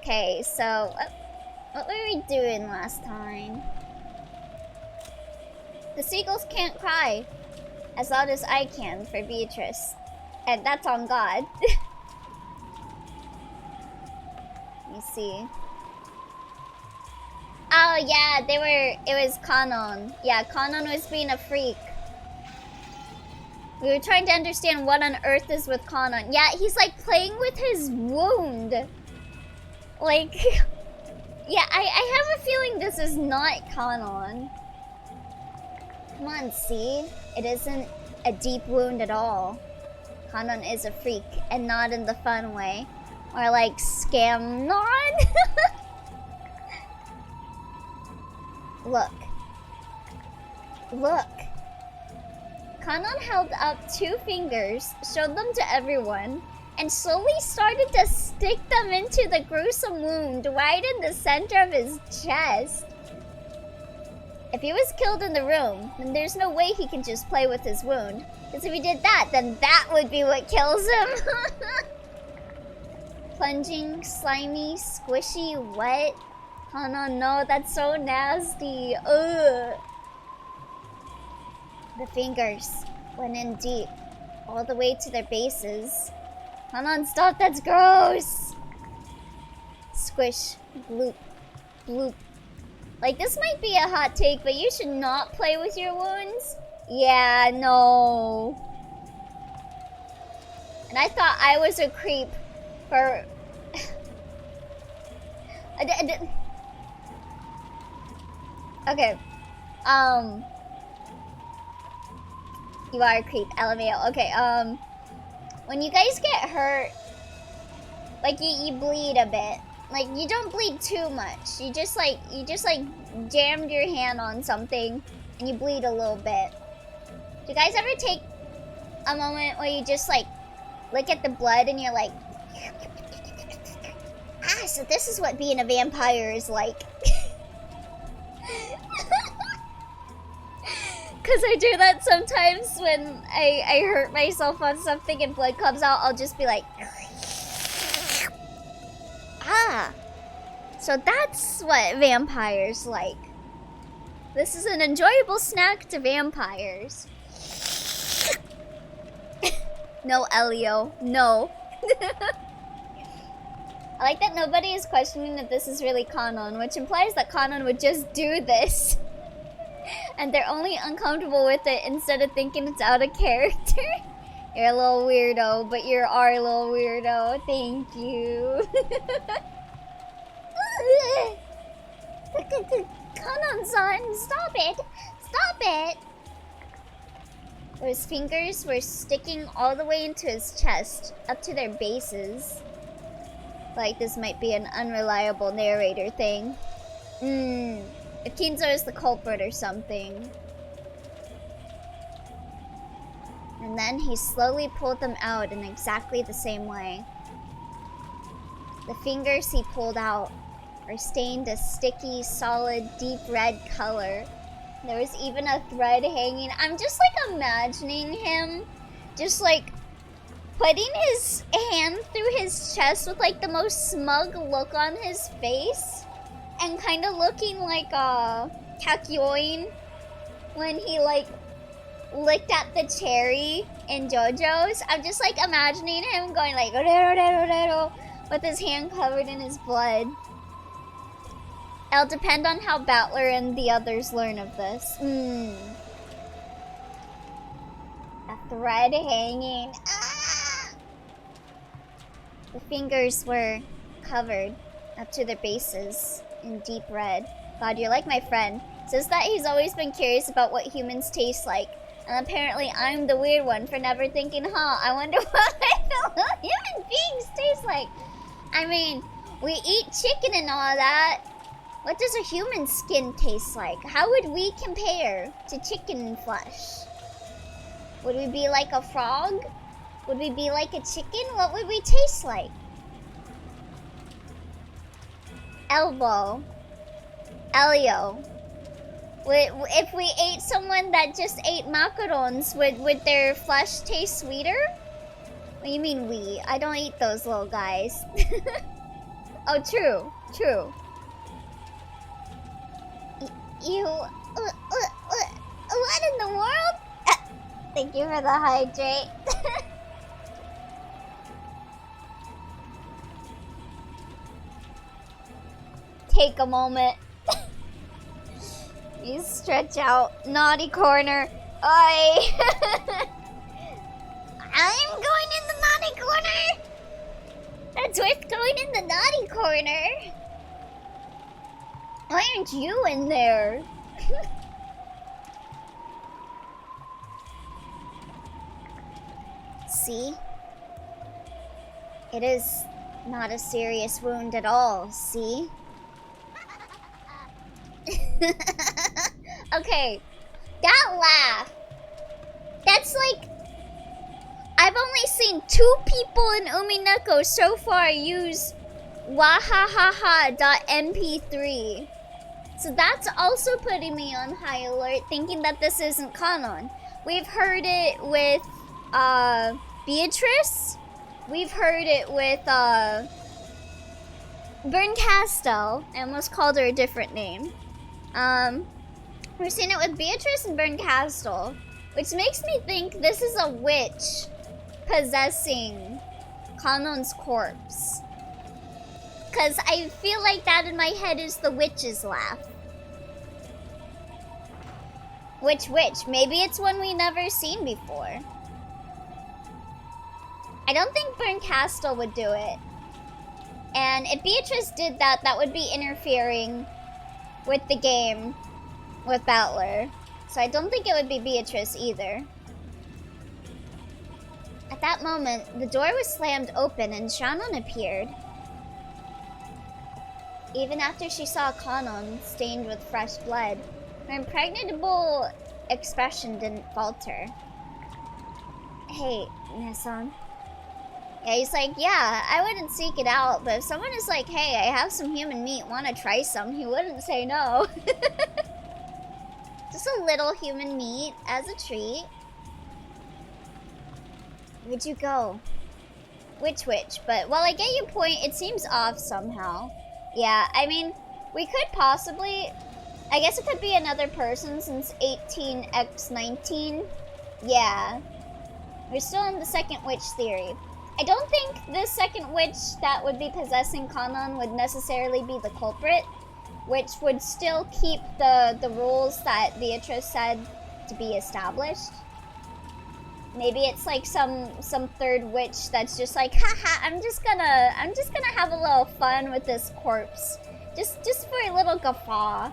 Okay, so what were we doing last time? The seagulls can't cry as loud as I can for Beatrice. And that's on God. Let me see. Oh yeah, it was Kanon. Yeah, Kanon was being a freak. We were trying to understand what on earth is with Kanon. Yeah, he's like playing with his wound. Like, yeah, I have a feeling this is not Kanon. Come on, see? It isn't a deep wound at all. Kanon is a freak, and not in the fun way. Or like, Scamnon? Look. Look. Kanon held up 2 fingers, showed them to everyone, and slowly started to stick them into the gruesome wound right in the center of his chest. If he was killed in the room, then there's no way he can just play with his wound. Because if he did that, then that would be what kills him. Plunging, slimy, squishy, wet. Oh no, that's so nasty. Ugh. The fingers went in deep, all the way to their bases. Kanon, stop, that's gross! Squish, bloop, bloop. Like, this might be a hot take, but you should not play with your wounds. Yeah, no. And I thought I was a creep for... Okay. You are a creep, LMAO. Okay, when you guys get hurt, like, you bleed a bit. Like, you don't bleed too much. You just jammed your hand on something, and you bleed a little bit. Do you guys ever take a moment where you just, like, look at the blood and you're like... Ah, so this is what being a vampire is like. Because I do that sometimes when I hurt myself on something and blood comes out, I'll just be like... Ah! So that's what vampires like. This is an enjoyable snack to vampires. No, Elio. No. I like that nobody is questioning that this is really Kanon, which implies that Kanon would just do this. And they're only uncomfortable with it instead of thinking it's out of character. You're a little weirdo, but you are a little weirdo. Thank you. Kanon-san, stop it! Stop it! Those fingers were sticking all the way into his chest, up to their bases. Like this might be an unreliable narrator thing. If Kinzo is the culprit or something. And then he slowly pulled them out in exactly the same way. The fingers he pulled out were stained a sticky, solid, deep red color. There was even a thread hanging. I'm just like imagining him just like putting his hand through his chest with like the most smug look on his face. And kind of looking like Kakyoin when he like licked at the cherry in JoJo's. I'm just like imagining him going like with his hand covered in his blood. It'll depend on how Battler and the others learn of this. A thread hanging. Ah! The fingers were covered up to their bases in deep red. God, you're like my friend. Says that he's always been curious about what humans taste like. And apparently I'm the weird one for never thinking, I wonder what human beings taste like. I mean, we eat chicken and all that. What does a human skin taste like? How would we compare to chicken flesh? Would we be like a frog? Would we be like a chicken? What would we taste like? Elbow. Elio. If we ate someone that just ate macarons, would their flesh taste sweeter? What do you mean we? I don't eat those little guys. Oh, true. True. You... what in the world? Thank you for the hydrate. Take a moment. You stretch out. Naughty corner. Oi! I'm going in the naughty corner! That's worth going in the naughty corner! Why aren't you in there? See? It is not a serious wound at all, see? Okay, that laugh. That's like... I've only seen 2 people in Umineko so far use wahahaha.mp3. So that's also putting me on high alert, thinking that this isn't canon. We've heard it with Beatrice. We've heard it with Berncastel. I almost called her a different name. We've seen it with Beatrice and Berncastel, which makes me think this is a witch possessing Kanon's corpse. Cause I feel like that in my head is the witch's laugh. Which witch? Maybe it's one we never seen before. I don't think Berncastel would do it. And if Beatrice did that, that would be interfering with the game with Battler. So I don't think it would be Beatrice either. At that moment, the door was slammed open and Shannon appeared. Even after she saw Kanon stained with fresh blood, her impregnable expression didn't falter. Hey, Nesson. Yeah, he's like, yeah, I wouldn't seek it out, but if someone is like, hey, I have some human meat, wanna try some, he wouldn't say no. Just a little human meat as a treat. Where'd you go? Which witch? But while I get your point, it seems off somehow. Yeah, I mean, we could possibly... I guess it could be another person since 18x19. Yeah. We're still in the second witch theory. I don't think this second witch that would be possessing Kanon would necessarily be the culprit, which would still keep the rules that Beatrice said to be established. Maybe it's like some third witch that's just like, haha, I'm just gonna have a little fun with this corpse. Just for a little guffaw.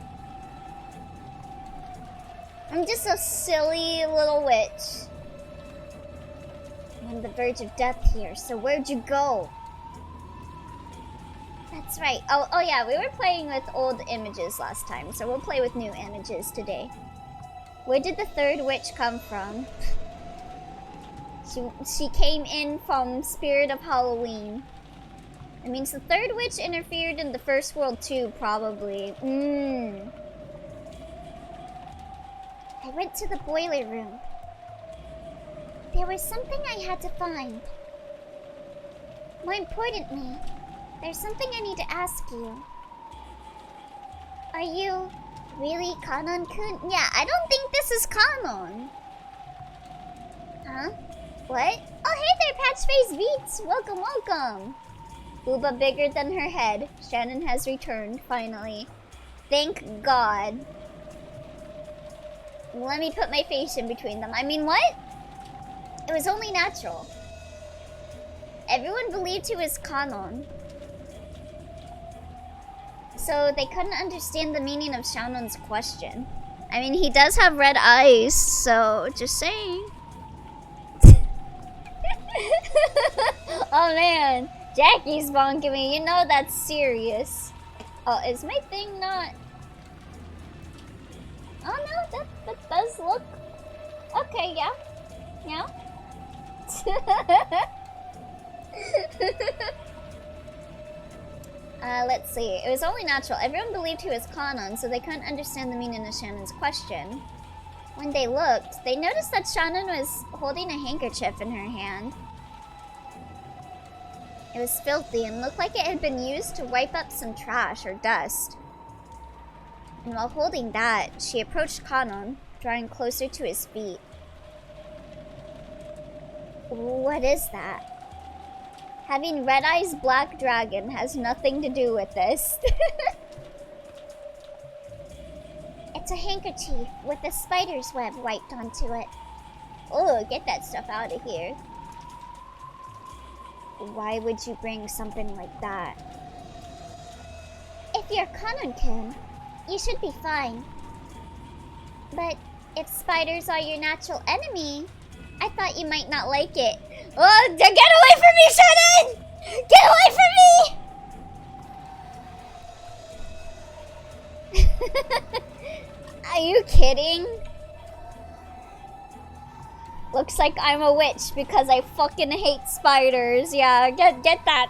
I'm just a silly little witch. I'm on the verge of death here, so where'd you go? That's right. Oh yeah, we were playing with old images last time, so we'll play with new images today. Where did the third witch come from? She came in from Spirit of Halloween. That means the third witch interfered in the first world too, probably. I went to the boiler room. There was something I had to find. More importantly, there's something I need to ask you. Are you really Kanon-kun? Yeah, I don't think this is Kanon. Huh? What? Oh, hey there, Patchface Beats! Welcome, welcome! Booba bigger than her head. Shannon has returned, finally. Thank God. Let me put my face in between them. I mean, what? It was only natural. Everyone believed he was Kanon. So they couldn't understand the meaning of Shannon's question. I mean, he does have red eyes, so just saying. Oh man, Jackie's bonking me. You know that's serious. Oh, is my thing not? Oh no, that does look okay. Yeah, yeah. Let's see. It was only natural. Everyone believed he was Kanon, so they couldn't understand the meaning of Shannon's question. When they looked, they noticed that Shannon was holding a handkerchief in her hand. It was filthy and looked like it had been used to wipe up some trash or dust. And while holding that, she approached Kanon, drawing closer to his feet. What is that? Having Red Eye's black dragon has nothing to do with this. It's a handkerchief with a spider's web wiped onto it. Oh, get that stuff out of here. Why would you bring something like that? If you're Kanon-kun, you should be fine. But if spiders are your natural enemy, I thought you might not like it. Oh, get away from me, Shannon! Get away from me! Are you kidding? Looks like I'm a witch because I fucking hate spiders. Yeah, get that.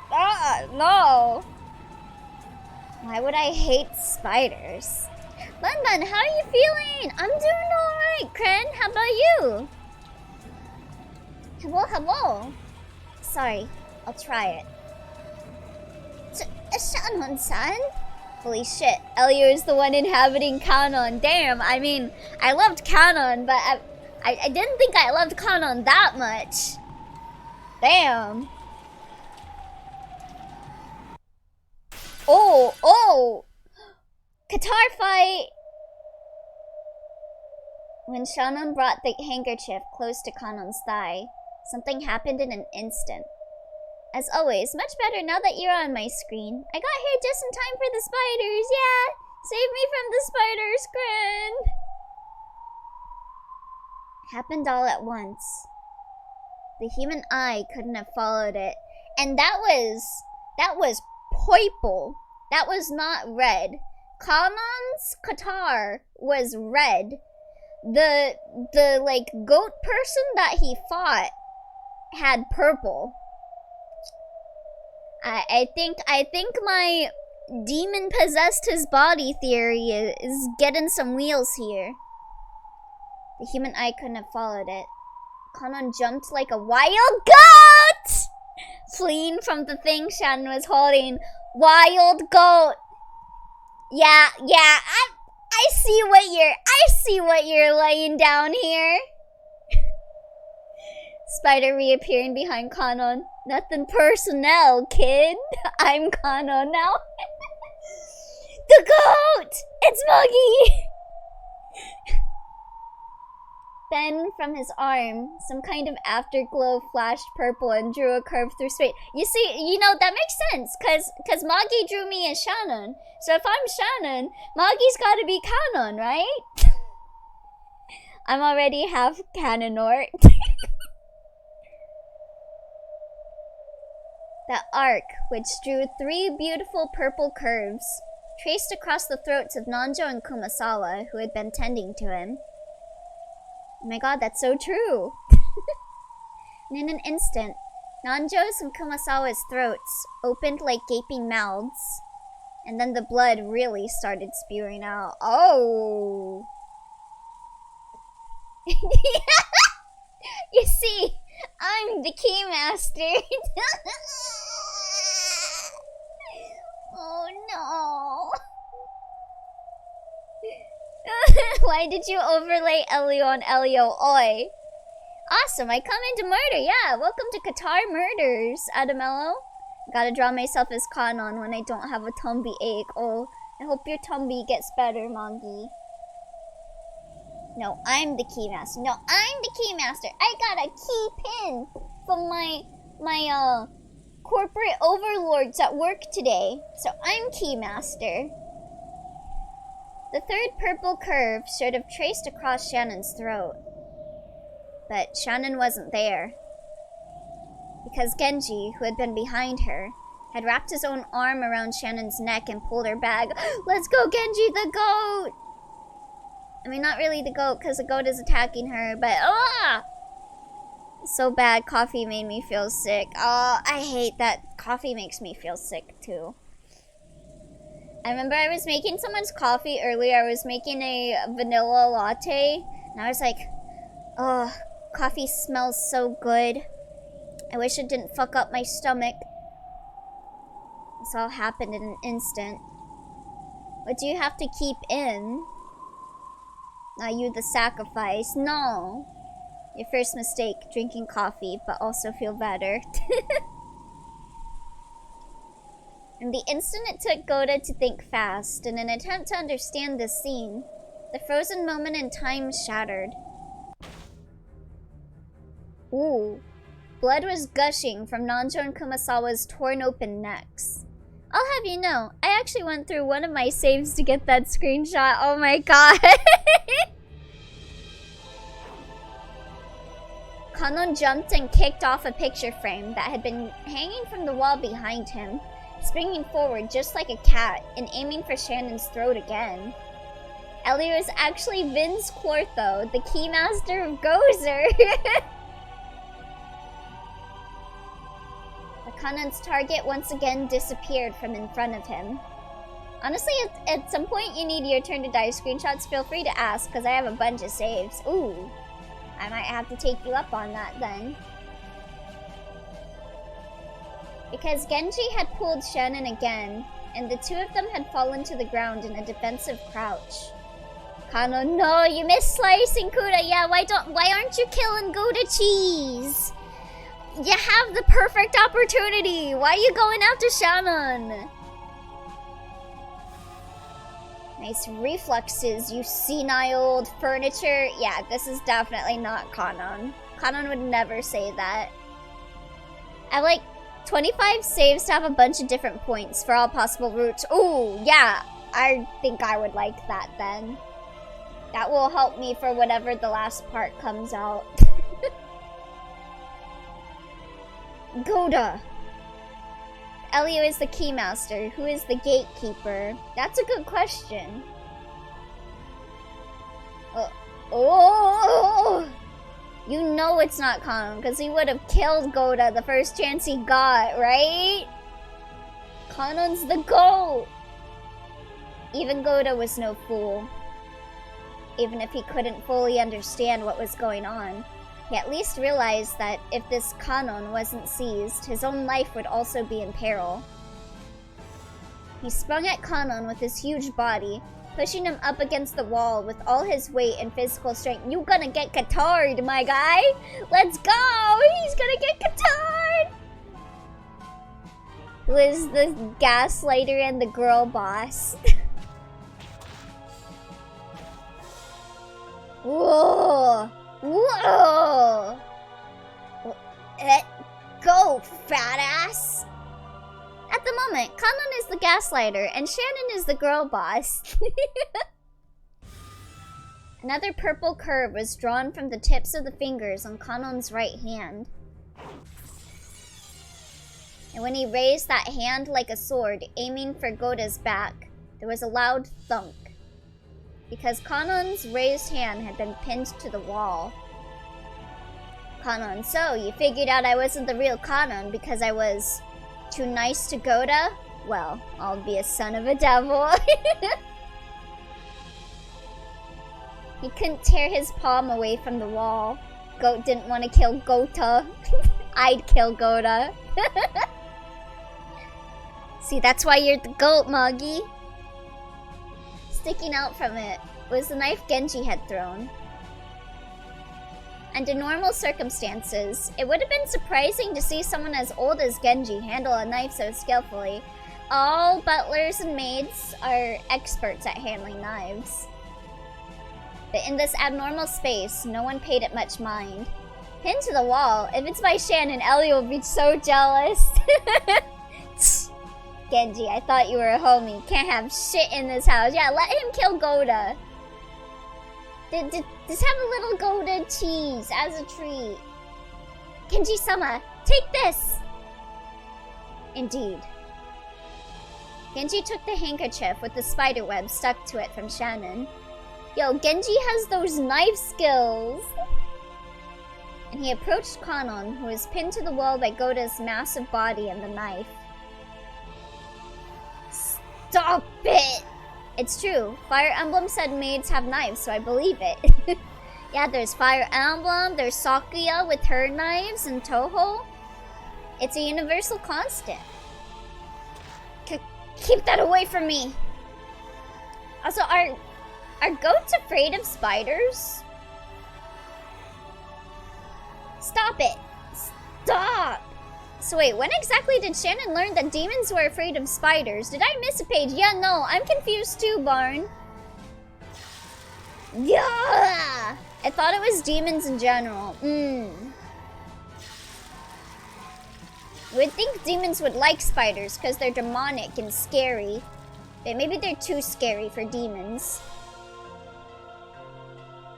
No. Why would I hate spiders? Bun, how are you feeling? I'm doing alright, Kren. How about you? Hello. Sorry, I'll try it. Shannon-san? Holy shit, Elio is the one inhabiting Kanon. Damn, I mean, I loved Kanon, but I didn't think I loved Kanon that much. Damn. Oh! Qatar fight! When Shannon brought the handkerchief close to Kanon's thigh, something happened in an instant. As always, much better now that you're on my screen. I got here just in time for the spiders, yeah! Save me from the spiders, Kren! Happened all at once. The human eye couldn't have followed it. And that was purple. That was not red. Kanon's Qatar was red. The like goat person that he fought had purple. I think my demon possessed his body theory is getting some wheels here. The human eye couldn't have followed it. Kanon jumped like a wild goat, fleeing from the thing Shannon was holding. Wild goat. Yeah. I see what you're laying down here. Spider reappearing behind Kanon. Nothing personnel, kid. I'm Kanon now. The goat! It's Muggy! Then, from his arm, some kind of afterglow flashed purple and drew a curve through space. You see, that makes sense, cause Magi drew me as Shannon. So if I'm Shannon, Magi's gotta be Kanon, right? I'm already half Canonort. That arc, which drew 3 beautiful purple curves, traced across the throats of Nanjo and Kumasawa, who had been tending to him. Oh my god, that's so true. And in an instant, Nanjo's and Kumasawa's throats opened like gaping mouths, and then the blood really started spewing out. Oh! You see, I'm the Keymaster. Oh no. Why did you overlay Elio on Elio? Oi. Awesome, I come into murder. Yeah, welcome to Qatar Murders, Adamello. Gotta draw myself as Kanon when I don't have a tummy ache. Oh, I hope your tummy gets better, Mongi. No, I'm the Keymaster. No, I'm the Keymaster. I got a key pin from my corporate overlords at work today. So I'm Keymaster. The third purple curve should have traced across Shannon's throat. But Shannon wasn't there. Because Genji, who had been behind her, had wrapped his own arm around Shannon's neck and pulled her back. Let's go, Genji, the goat! I mean, not really the goat, because the goat is attacking her, but so bad, coffee made me feel sick. Oh, I hate that coffee makes me feel sick, too. I remember I was making someone's coffee earlier. I was making a vanilla latte, and I was like, oh, coffee smells so good. I wish it didn't fuck up my stomach. This all happened in an instant. What do you have to keep in? Are you the sacrifice? No. Your first mistake, drinking coffee, but also feel better. In the instant it took Goda to think fast, in an attempt to understand this scene, the frozen moment in time shattered. Ooh. Blood was gushing from Nanjo and Kumasawa's torn open necks. I'll have you know, I actually went through one of my saves to get that screenshot. Oh my god. Kanon jumped and kicked off a picture frame that had been hanging from the wall behind him, springing forward just like a cat and aiming for Shannon's throat again. Elio is actually Vince Quartho, the keymaster of Gozer. Kanon's target once again disappeared from in front of him. Honestly, at some point you need your turn to die screenshots, feel free to ask, because I have a bunch of saves. Ooh, I might have to take you up on that then. Because Genji had pulled Shannon again, and the two of them had fallen to the ground in a defensive crouch. Kanon, no, you missed slicing Kuda. Yeah, why aren't you killing Gouda cheese? You have the perfect opportunity. Why are you going after Shannon? Nice reflexes, you senile old furniture. Yeah, this is definitely not Kanon. Kanon would never say that. I have like 25 saves to have a bunch of different points for all possible routes. Ooh, yeah. I think I would like that then. That will help me for whenever the last part comes out. Goda. Elio is the keymaster. Who is the gatekeeper? That's a good question. Oh! You know it's not Kanon, because he would have killed Goda the first chance he got, right? Kanon's the GOAT! Even Goda was no fool. Even if he couldn't fully understand what was going on, he at least realized that if this Kanon wasn't seized, his own life would also be in peril. He sprung at Kanon with his huge body, pushing him up against the wall with all his weight and physical strength. You gonna get Qatar'd, my guy! Let's go! He's gonna get Qatar'd! Who is the gaslighter and the girl boss? Whoa! Whoa! Go, fat ass! At the moment, Kanon is the gaslighter and Shannon is the girl boss. Another purple curve was drawn from the tips of the fingers on Kanon's right hand. And when he raised that hand like a sword, aiming for Goda's back, there was a loud thunk. Because Kanon's raised hand had been pinned to the wall. Kanon, so you figured out I wasn't the real Kanon because I was too nice to Goda? Well, I'll be a son of a devil. He couldn't tear his palm away from the wall. Goat didn't want to kill Gota. I'd kill Goda. See, that's why you're the goat, Moggy. Sticking out from it was the knife Genji had thrown. Under normal circumstances, it would have been surprising to see someone as old as Genji handle a knife so skillfully. All butlers and maids are experts at handling knives. But in this abnormal space, no one paid it much mind. Pinned to the wall, if it's by Shannon, Ellie will be so jealous. Genji, I thought you were a homie. Can't have shit in this house. Yeah, let him kill Goda. Just have a little Goda cheese as a treat. Genji-sama, take this! Indeed. Genji took the handkerchief with the spider web stuck to it from Shannon. Yo, Genji has those knife skills! And he approached Kanon, who was pinned to the wall by Goda's massive body and the knife. Stop it! It's true. Fire Emblem said maids have knives, so I believe it. Yeah, there's Fire Emblem, there's Sakuya with her knives, and Toho. It's a universal constant. Keep that away from me. Also, are goats afraid of spiders? Stop it. Stop. So wait, when exactly did Shannon learn that demons were afraid of spiders? Did I miss a page? Yeah, no, I'm confused too, Barn. Yeah! I thought it was demons in general. Would think demons would like spiders because they're demonic and scary. But maybe they're too scary for demons.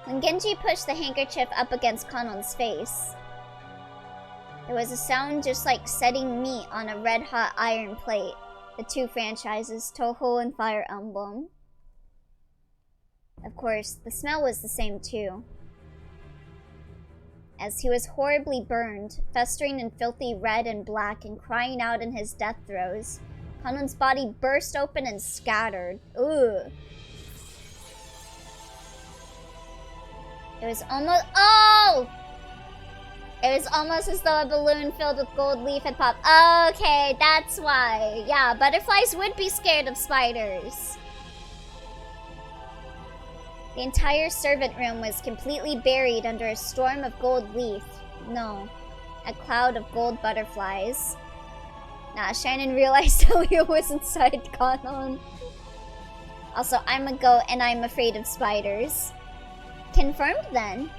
When Genji pushed the handkerchief up against Kanon's face, there was a sound just like setting meat on a red-hot iron plate. The two franchises, Toho and Fire Emblem. Of course, the smell was the same too. As he was horribly burned, festering in filthy red and black and crying out in his death throes, Kanon's body burst open and scattered. Ugh. It was almost— oh! It was almost as though a balloon filled with gold leaf had popped. Okay, that's why. Yeah, butterflies would be scared of spiders. The entire servant room was completely buried under a storm of gold leaf. No, a cloud of gold butterflies. Nah, Shannon realized Elio was inside Kanon. Also, I'm a goat and I'm afraid of spiders. Confirmed then.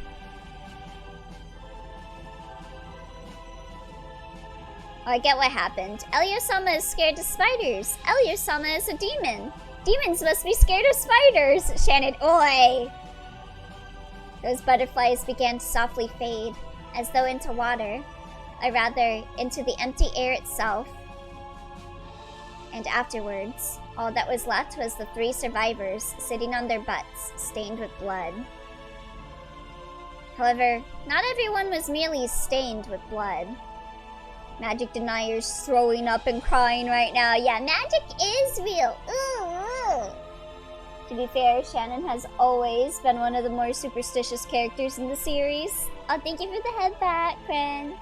Oh, I get what happened. Elio-sama is scared of spiders. Elio-sama is a demon. Demons must be scared of spiders. Shannon, oi! Those butterflies began to softly fade, as though into water, or rather, into the empty air itself. And afterwards, all that was left was the three survivors sitting on their butts, stained with blood. However, not everyone was merely stained with blood. Magic deniers throwing up and crying right now. Yeah, magic is real. Ooh. To be fair, Shannon has always been one of the more superstitious characters in the series. Oh, thank you for the head back, friend.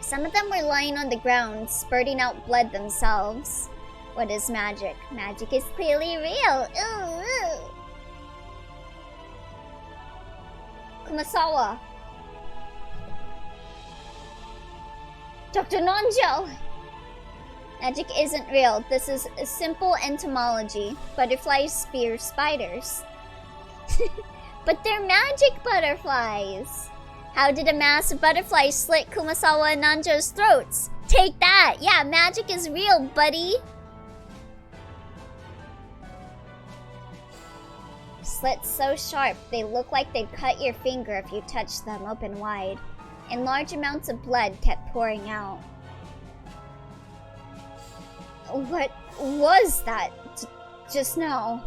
Some of them were lying on the ground, spurting out blood themselves. What is magic? Magic is clearly real. Ooh. Kumasawa. Dr. Nanjo! Magic isn't real. This is a simple entomology. Butterflies spear spiders. But they're magic butterflies! How did a mass of butterflies slit Kumasawa and Nanjo's throats? Take that! Yeah, magic is real, buddy! Slits so sharp, they look like they'd cut your finger if you touched them open wide. And large amounts of blood kept pouring out. What was that just now?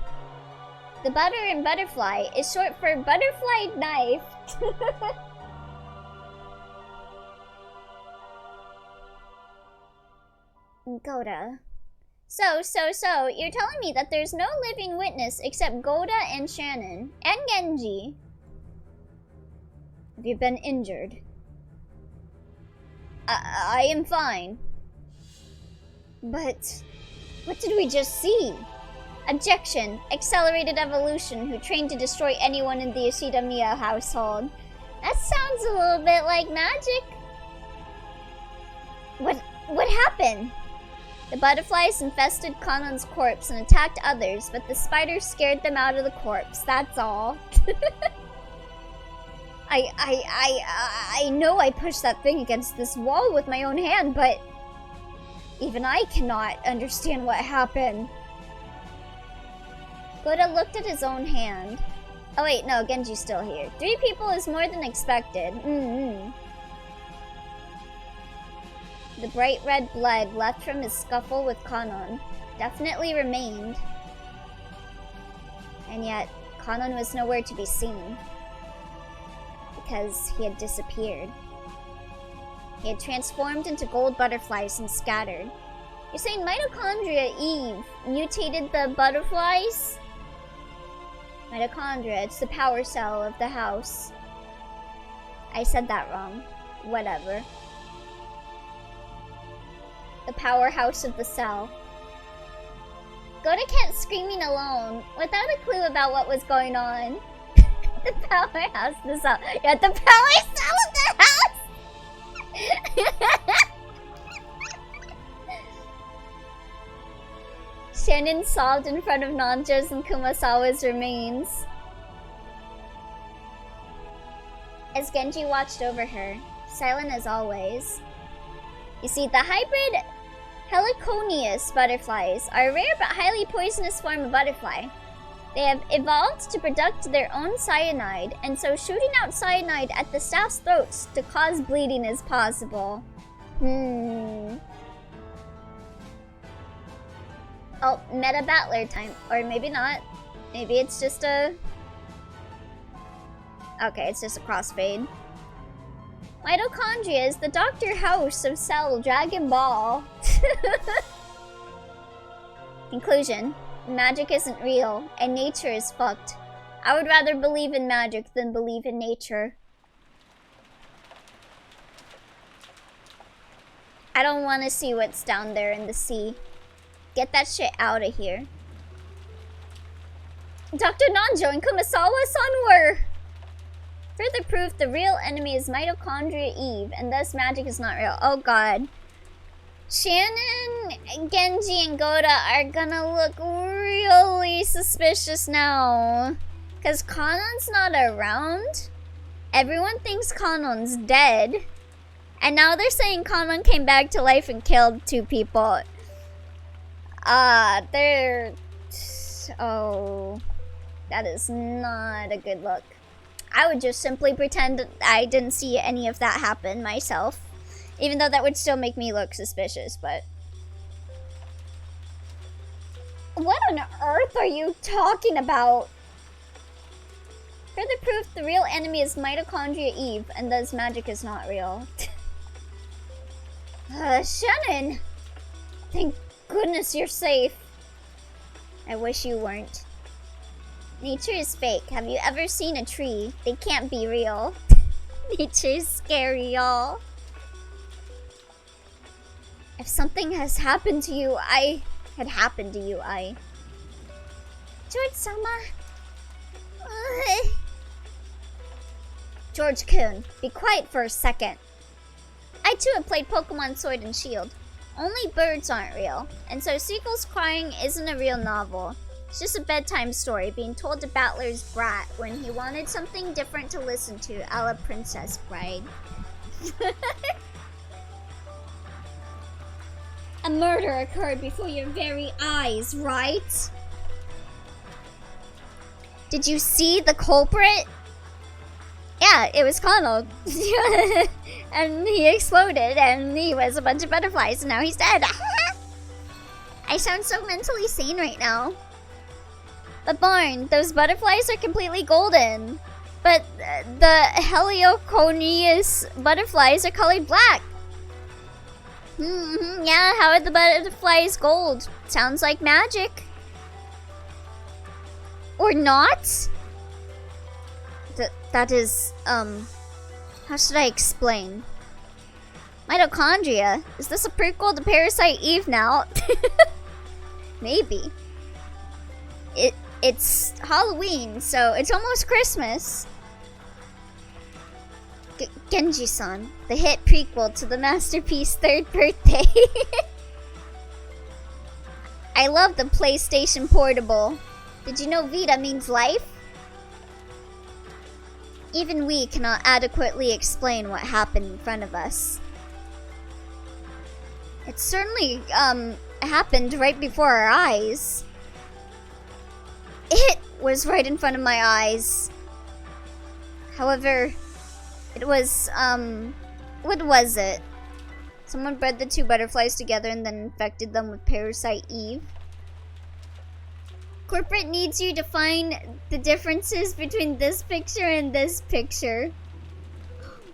The butter in butterfly is short for butterfly knife. Goda. So, you're telling me that there's no living witness except Goda and Shannon, and Genji. Have you been injured? I am fine. But what did we just see? Objection. Accelerated evolution who trained to destroy anyone in the Yoshida Miya household. That sounds a little bit like magic. What happened? The butterflies infested Kanon's corpse and attacked others, but the spiders scared them out of the corpse. That's all. I know I pushed that thing against this wall with my own hand, but even I cannot understand what happened. Goda looked at his own hand. Oh wait, no, Genji's still here. 3 people is more than expected. The bright red blood left from his scuffle with Kanon definitely remained. And yet, Kanon was nowhere to be seen. Because he had disappeared. He had transformed into gold butterflies and scattered. You're saying mitochondria Eve mutated the butterflies? Mitochondria, it's the power cell of the house. I said that wrong. Whatever. The powerhouse of the cell. Goda kept screaming alone, without a clue about what was going on. The powerhouse of the cell. Yeah, the power cell of the house! Shannon sobbed in front of Nanjo's and Kumasawa's remains. As Genji watched over her, silent as always. You see, the hybrid Heliconius butterflies are a rare but highly poisonous form of butterfly. They have evolved to produce their own cyanide, and so shooting out cyanide at the staff's throats to cause bleeding is possible. Oh, meta battler time. Or maybe not. Maybe it's just a... Okay, it's just a crossfade. Mitochondria is the Dr. House of Cell Dragon Ball. Conclusion. Magic isn't real, and nature is fucked. I would rather believe in magic than believe in nature. I don't want to see what's down there in the sea. Get that shit out of here. Dr. Nanjo and Kumasawa-san were... Further proof the real enemy is Mitochondria Eve, and thus magic is not real. Oh god. Shannon, Genji, and Goda are gonna look really suspicious now. Cause Kanon's not around. Everyone thinks Kanon's dead. And now they're saying Kanon came back to life and killed 2 people. They're... Oh... That is not a good look. I would just simply pretend I didn't see any of that happen myself. Even though that would still make me look suspicious, but... What on earth are you talking about? Further proof the real enemy is Mitochondria Eve, and thus magic is not real. Shannon! Thank goodness you're safe. I wish you weren't. Nature is fake. Have you ever seen a tree? They can't be real. Nature's scary, y'all. If something has happened to you, George-sama? George-kun, be quiet for a second. I too have played Pokemon Sword and Shield. Only birds aren't real, and so Seagull's Crying isn't a real novel. It's just a bedtime story being told to Battler's brat when he wanted something different to listen to, a la Princess Bride. A murder occurred before your very eyes, right? Did you see the culprit? Yeah, it was Connell. And he exploded, and he was a bunch of butterflies, and now he's dead. I sound so mentally sane right now. But Barn, those butterflies are completely golden. But the Helioconius butterflies are colored black. Yeah, how are the butterflies gold? Sounds like magic. Or not? That is, how should I explain? Mitochondria? Is this a prequel to Parasite Eve now? Maybe. It's Halloween, so it's almost Christmas. Genji-san, the hit prequel to the masterpiece Third Birthday. I love the PlayStation Portable. Did you know Vita means life? Even we cannot adequately explain what happened in front of us. It certainly, happened right before our eyes. It was right in front of my eyes. However, it was, what was it? Someone bred the 2 butterflies together and then infected them with Parasite Eve. Corporate needs you to find the differences between this picture and this picture.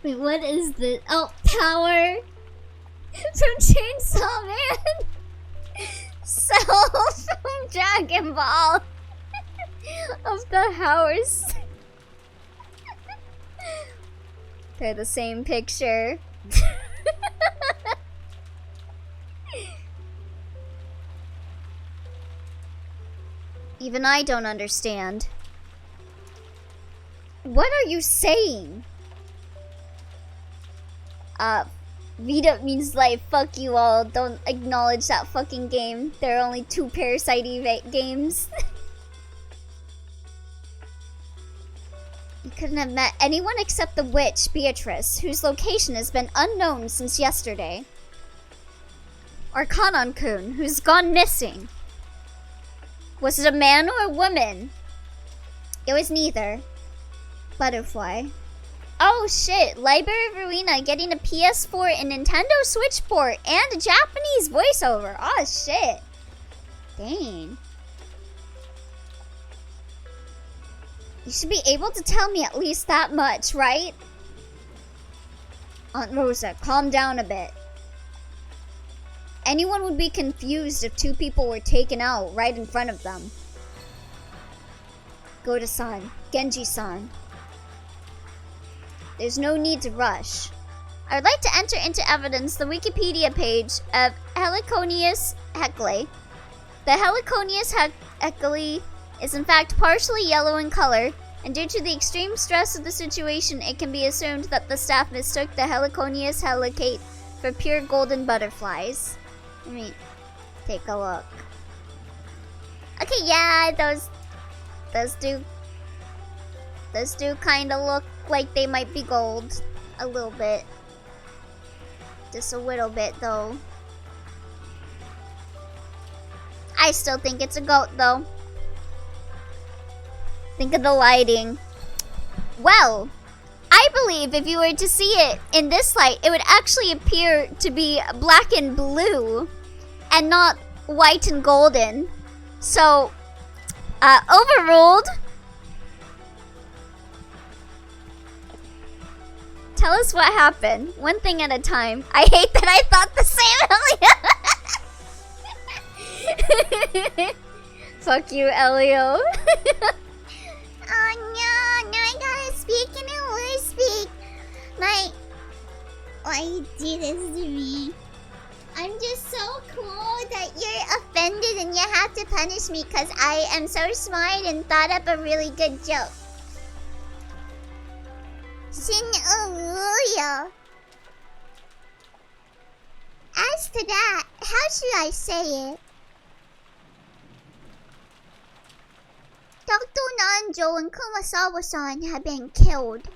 Wait, what is this? Oh, power! From Chainsaw Man! Cell from Dragon Ball! Of the house. They're the same picture. Even I don't understand. What are you saying? Vita means life. Fuck you all. Don't acknowledge that fucking game. There are only 2 Parasite games. You couldn't have met anyone except the witch, Beatrice, whose location has been unknown since yesterday. Or Kanon-kun, who's gone missing. Was it a man or a woman? It was neither. Butterfly. Oh shit, Library of Arena getting a PS4 and Nintendo Switch port and a Japanese voiceover. Oh shit. Dang. You should be able to tell me at least that much, right? Aunt Rosa, calm down a bit. Anyone would be confused if 2 people were taken out right in front of them. Goda-san, Genji-san. There's no need to rush. I would like to enter into evidence the Wikipedia page of Heliconius Heclae. The Heliconius Heclae is in fact partially yellow in color, and due to the extreme stress of the situation, it can be assumed that the staff mistook the Heliconius helicate for pure golden butterflies. Let me take a look. Okay, yeah, those do kind of look like they might be gold. A little bit. Just a little bit, though. I still think it's a goat, though. Think of the lighting. Well, I believe if you were to see it in this light, it would actually appear to be black and blue and not white and golden. So, overruled. Tell us what happened. One thing at a time. I hate that I thought the same, Elio. Fuck you, Elio. Oh no, now I gotta speak in a word speak. Why you do this to me? I'm just so cool that you're offended and you have to punish me because I am so smart and thought up a really good joke. Shin-o-ru-yo. As to that, how should I say it? Dr. Nanjo and Kumasawa-san have been killed.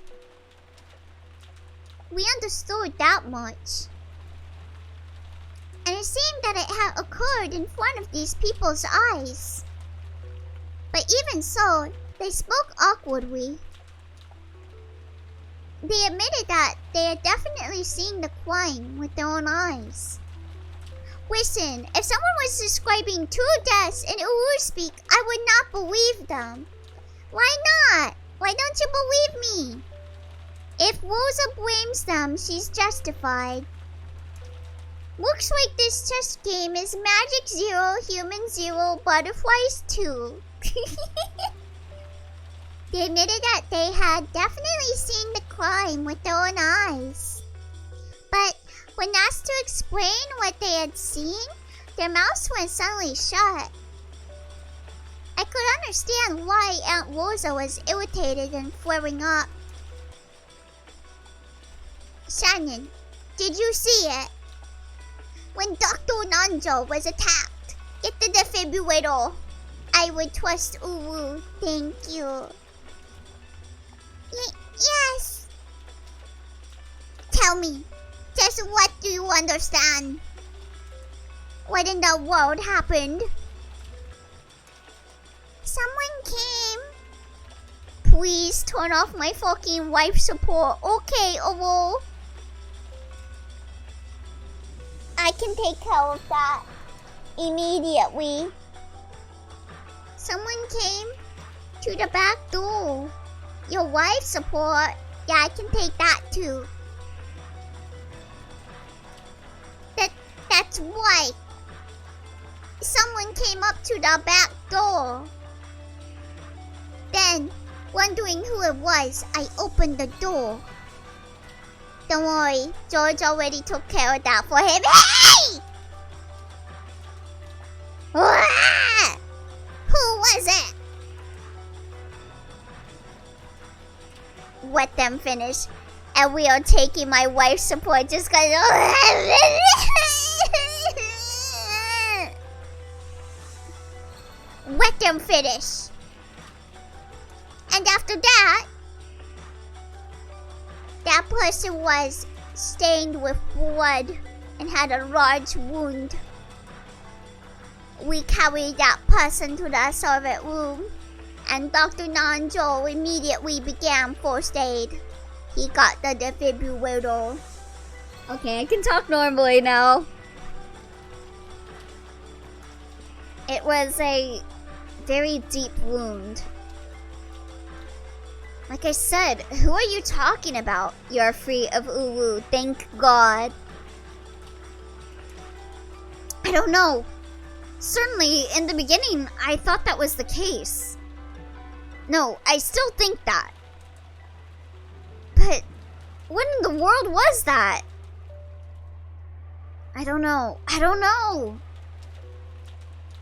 We understood that much. And it seemed that it had occurred in front of these people's eyes. But even so, they spoke awkwardly. They admitted that they had definitely seen the crime with their own eyes. Listen, if someone was describing 2 deaths in Uru speak, I would not believe them. Why not? Why don't you believe me? If Rosa blames them, she's justified. Looks like this chess game is Magic 0, Human 0, Butterflies 2. They admitted that they had definitely seen the crime with their own eyes. But when asked to explain what they had seen, their mouths went suddenly shut. I could understand why Aunt Rosa was irritated and flaring up. Shannon, did you see it? When Dr. Nanjo was attacked, get the defibrillator. I would trust Uru, thank you. Yes. Tell me, just what do you understand? What in the world happened? Someone came. Please turn off my fucking life support. Okay, Uru. I can take care of that immediately. Someone came to the back door. Your wife support. Yeah, I can take that too. That's right. Someone came up to the back door. Then, wondering who it was, I opened the door. Don't worry, George already took care of that for him. Hey! let them finish. And we are taking my wife's support just cause... Let them finish. And after that, that person was stained with blood and had a large wound. We carried that person to the servant room, and Dr. Nanjo immediately began first aid. He got the defibrillator. Okay, I can talk normally now. It was a very deep wound. Like I said, who are you talking about? You're free of Ulu, thank God. I don't know. Certainly, in the beginning, I thought that was the case. No, I still think that. But what in the world was that? I don't know.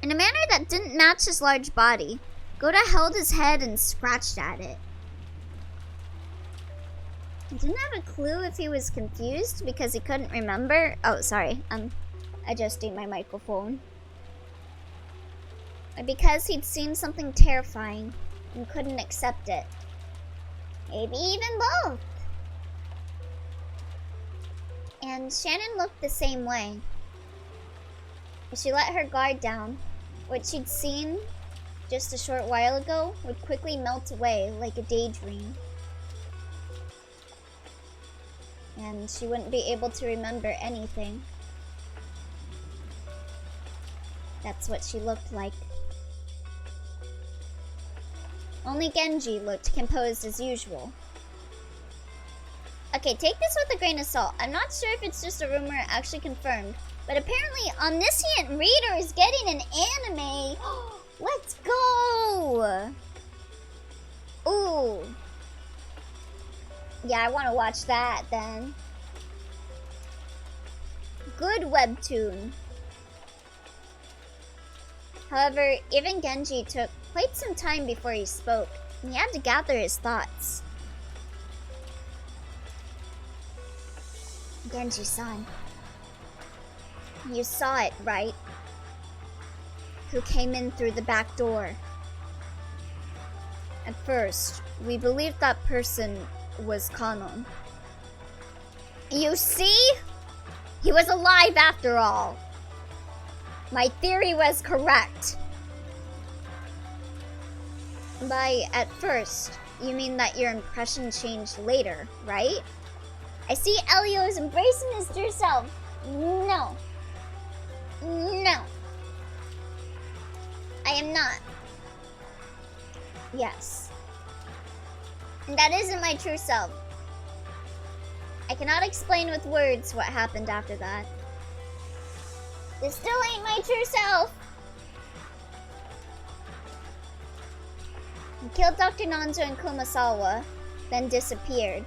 In a manner that didn't match his large body, Goda held his head and scratched at it. I didn't have a clue if he was confused because he couldn't remember. Oh, sorry. I'm adjusting my microphone. Or because he'd seen something terrifying and couldn't accept it. Maybe even both. And Shannon looked the same way. She let her guard down. What she'd seen just a short while ago would quickly melt away like a daydream. And she wouldn't be able to remember anything. That's what she looked like. Only Genji looked composed as usual. Okay, take this with a grain of salt. I'm not sure if it's just a rumor or actually confirmed, but apparently Omniscient Reader is getting an anime. Let's go! Ooh. Yeah, I want to watch that then. Good webtoon. However, even Genji took quite some time before he spoke, and he had to gather his thoughts. Genji-san. You saw it, right? Who came in through the back door. At first, we believed that person was Kanon. You see? He was alive after all. My theory was correct. By at first, you mean that your impression changed later, right? I see Elio is embracing his true self. No. No. I am not. Yes. And that isn't my true self. I cannot explain with words what happened after that. This still ain't my true self. He killed Dr. Nanzo and Kumasawa, then disappeared.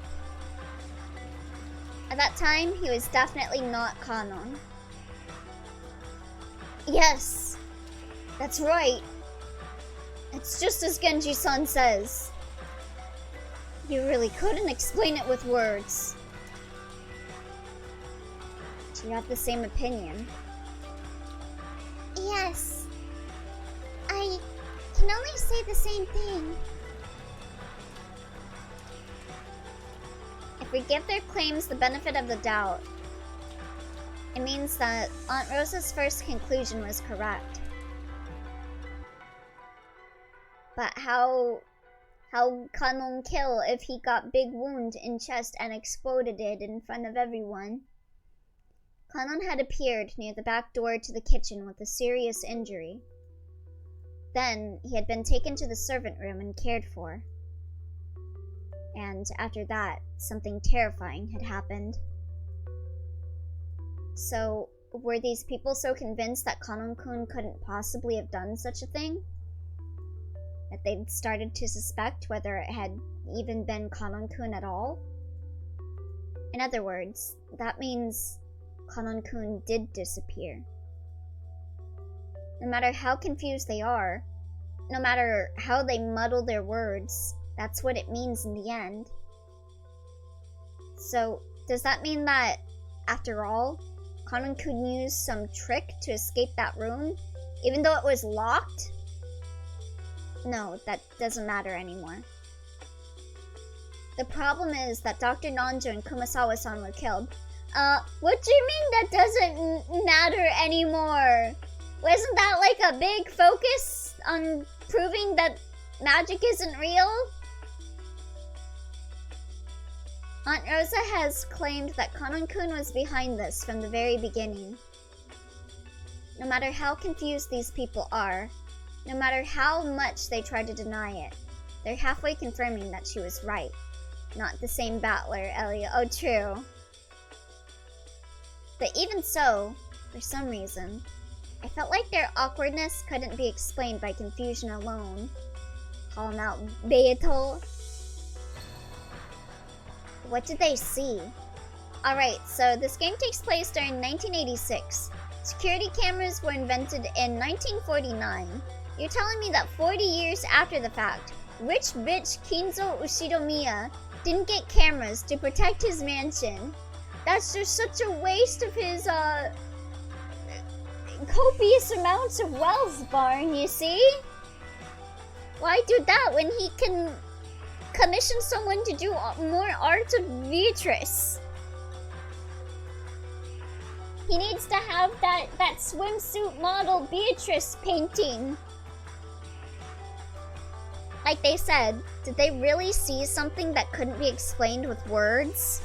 At that time, he was definitely not Kanon. Yes, that's right. It's just as Genji-san says. You really couldn't explain it with words. Do you have the same opinion? Yes. I can only say the same thing. If we give their claims the benefit of the doubt, it means that Aunt Rosa's first conclusion was correct. But how Kanon kill if he got big wound in chest and exploded it in front of everyone? Kanon had appeared near the back door to the kitchen with a serious injury. Then he had been taken to the servant room and cared for. And after that, something terrifying had happened. So, were these people so convinced that Kanon-kun couldn't possibly have done such a thing? That they'd started to suspect whether it had even been Kanon-kun at all? In other words, that means Kanon-kun did disappear. No matter how confused they are, no matter how they muddle their words, that's what it means in the end. So, does that mean that, after all, Kanon-kun used some trick to escape that room, even though it was locked? No, that doesn't matter anymore. The problem is that Dr. Nanjo and Kumasawa-san were killed. What do you mean that doesn't matter anymore? Wasn't that like a big focus on proving that magic isn't real? Aunt Rosa has claimed that Kanon-kun was behind this from the very beginning. No matter how confused these people are, no matter how much they try to deny it, they're halfway confirming that she was right. Not the same battler, Ellie. Oh, true. But even so, for some reason, I felt like their awkwardness couldn't be explained by confusion alone. Calling out Beato. What did they see? Alright, so this game takes place during 1986. Security cameras were invented in 1949. You're telling me that 40 years after the fact, rich bitch Kinzo Ushidomiya didn't get cameras to protect his mansion? That's just such a waste of his, copious amounts of wealth, Barn, you see? Why do that when he can commission someone to do more art of Beatrice? He needs to have that swimsuit model Beatrice painting. Like they said, did they really see something that couldn't be explained with words?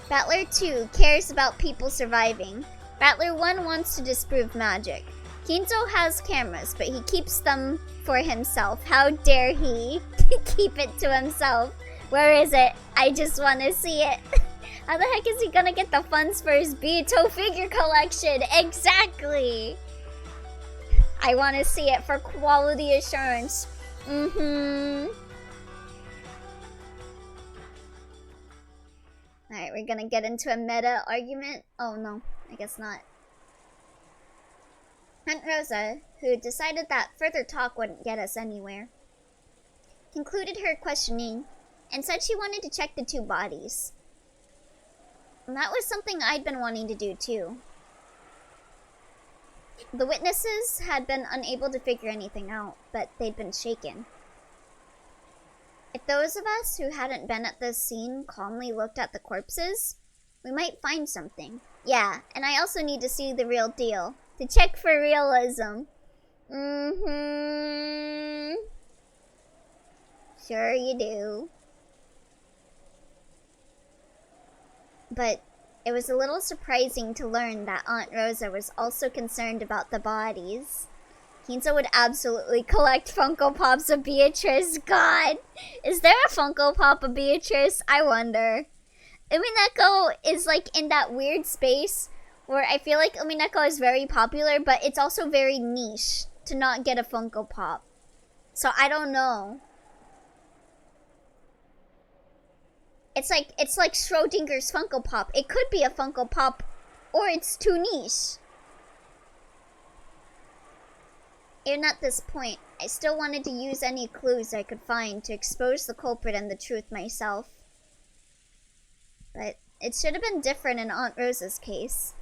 Battler 2 cares about people surviving. Battler 1 wants to disprove magic. Kinzo has cameras, but he keeps them for himself. How dare he keep it to himself? Where is it? I just want to see it. How the heck is he gonna get the funds for his Beato figure collection? Exactly! I want to see it for quality assurance. Alright, we're gonna get into a meta argument. Oh no, I guess not. Aunt Rosa, who decided that further talk wouldn't get us anywhere, concluded her questioning and said she wanted to check the two bodies. And that was something I'd been wanting to do too. The witnesses had been unable to figure anything out, but they'd been shaken. If those of us who hadn't been at this scene calmly looked at the corpses, we might find something. Yeah, and I also need to see the real deal, to check for realism. Sure you do. But it was a little surprising to learn that Aunt Rosa was also concerned about the bodies. Kinzo would absolutely collect Funko Pops of Beatrice. God! Is there a Funko Pop of Beatrice? I wonder. Umineko is like in that weird space where I feel like Umineko is very popular, but it's also very niche to not get a Funko Pop. So I don't know. It's like Schrodinger's Funko Pop. It could be a Funko Pop, or it's too niche. Even at this point, I still wanted to use any clues I could find to expose the culprit and the truth myself. But it should have been different in Aunt Rosa's case.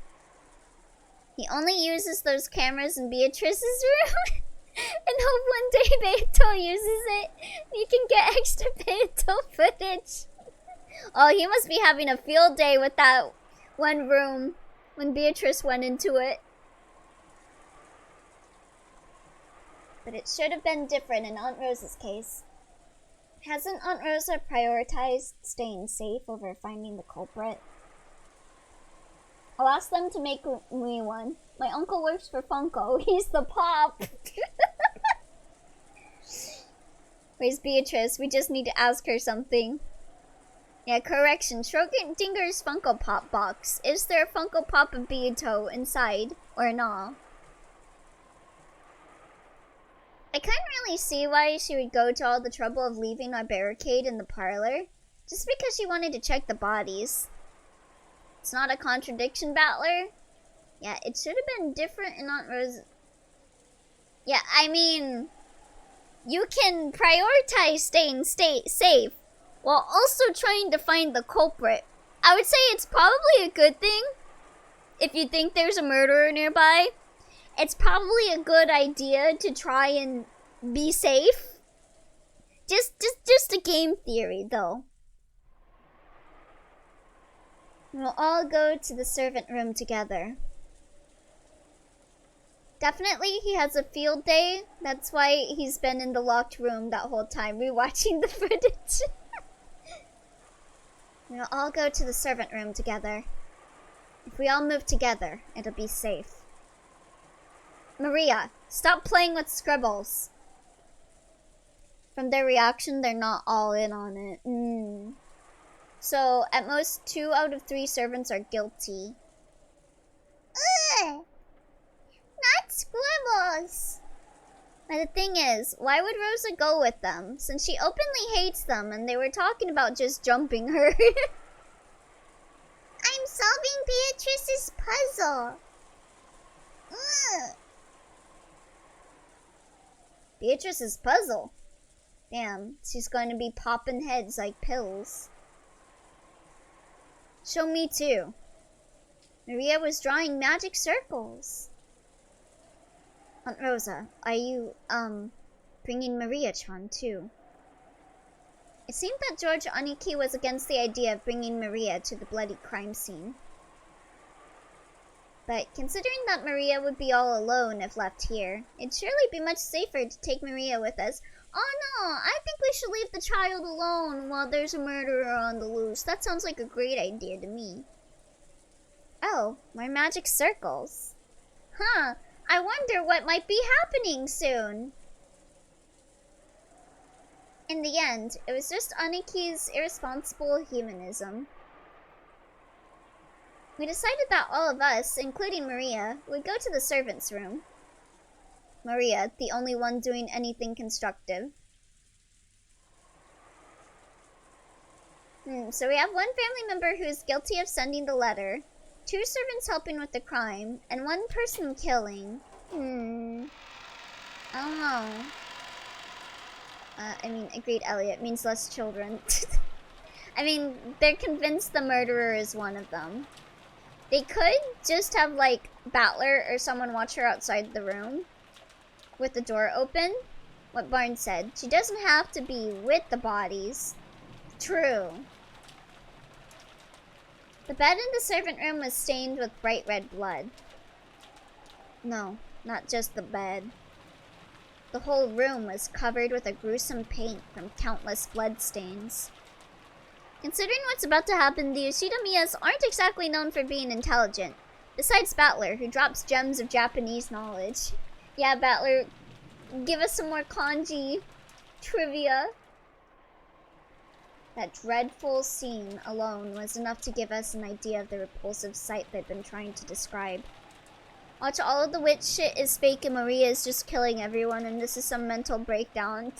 He only uses those cameras in Beatrice's room and hope one day Beto uses it. You can get extra Beto footage. Oh, he must be having a field day with that one room when Beatrice went into it. But it should have been different in Aunt Rosa's case. Hasn't Aunt Rosa prioritized staying safe over finding the culprit? I'll ask them to make me one. My uncle works for Funko. He's the pop. Where's Beatrice? We just need to ask her something. Yeah, correction. Schrodinger's Funko Pop box. Is there a Funko Pop of Beato inside or not? I couldn't really see why she would go to all the trouble of leaving a barricade in the parlor, just because she wanted to check the bodies. It's not a contradiction, Battler. Yeah, it should have been different in Aunt Rose. Yeah, I mean, you can prioritize staying safe while also trying to find the culprit I would say it's probably a good thing if you think there's a murderer nearby. It's probably a good idea to try and be safe. Just a game theory, though. We'll all go to the servant room together. Definitely he has a field day. That's why he's been in the locked room that whole time, rewatching the footage. We'll all go to the servant room together. If we all move together, it'll be safe. Maria, stop playing with scribbles. From their reaction, they're not all in on it. So, at most, 2 out of 3 servants are guilty. Ugh! Not scribbles! But the thing is, why would Rosa go with them? Since she openly hates them and they were talking about just jumping her. I'm solving Beatrice's puzzle. Ugh. Beatrice's puzzle? Damn, she's going to be popping heads like pills. Show me too. Maria was drawing magic circles. Aunt Rosa, are you, bringing Maria-chan too? It seemed that George Aniki was against the idea of bringing Maria to the bloody crime scene. But considering that Maria would be all alone if left here, it'd surely be much safer to take Maria with us. Oh no, I think we should leave the child alone while there's a murderer on the loose. That sounds like a great idea to me. Oh, more magic circles. Huh, I wonder what might be happening soon. In the end, it was just Aniki's irresponsible humanism. We decided that all of us, including Maria, would go to the servants' room. Maria, the only one doing anything constructive. So we have one family member who is guilty of sending the letter, 2 servants helping with the crime, and 1 person killing. I don't know. I mean, agreed, Elliot. Means less children. I mean, they're convinced the murderer is one of them. They could just have, like, Battler or someone watch her outside the room with the door open. What Barnes said. She doesn't have to be with the bodies. True. The bed in the servant room was stained with bright red blood. No, not just the bed. The whole room was covered with a gruesome paint from countless bloodstains. Considering what's about to happen, the Yoshida Miyas aren't exactly known for being intelligent. Besides Battler, who drops gems of Japanese knowledge. Yeah, Battler, give us some more kanji trivia. That dreadful scene alone was enough to give us an idea of the repulsive sight they've been trying to describe. Watch, all of the witch shit is fake and Maria is just killing everyone and this is some mental breakdown.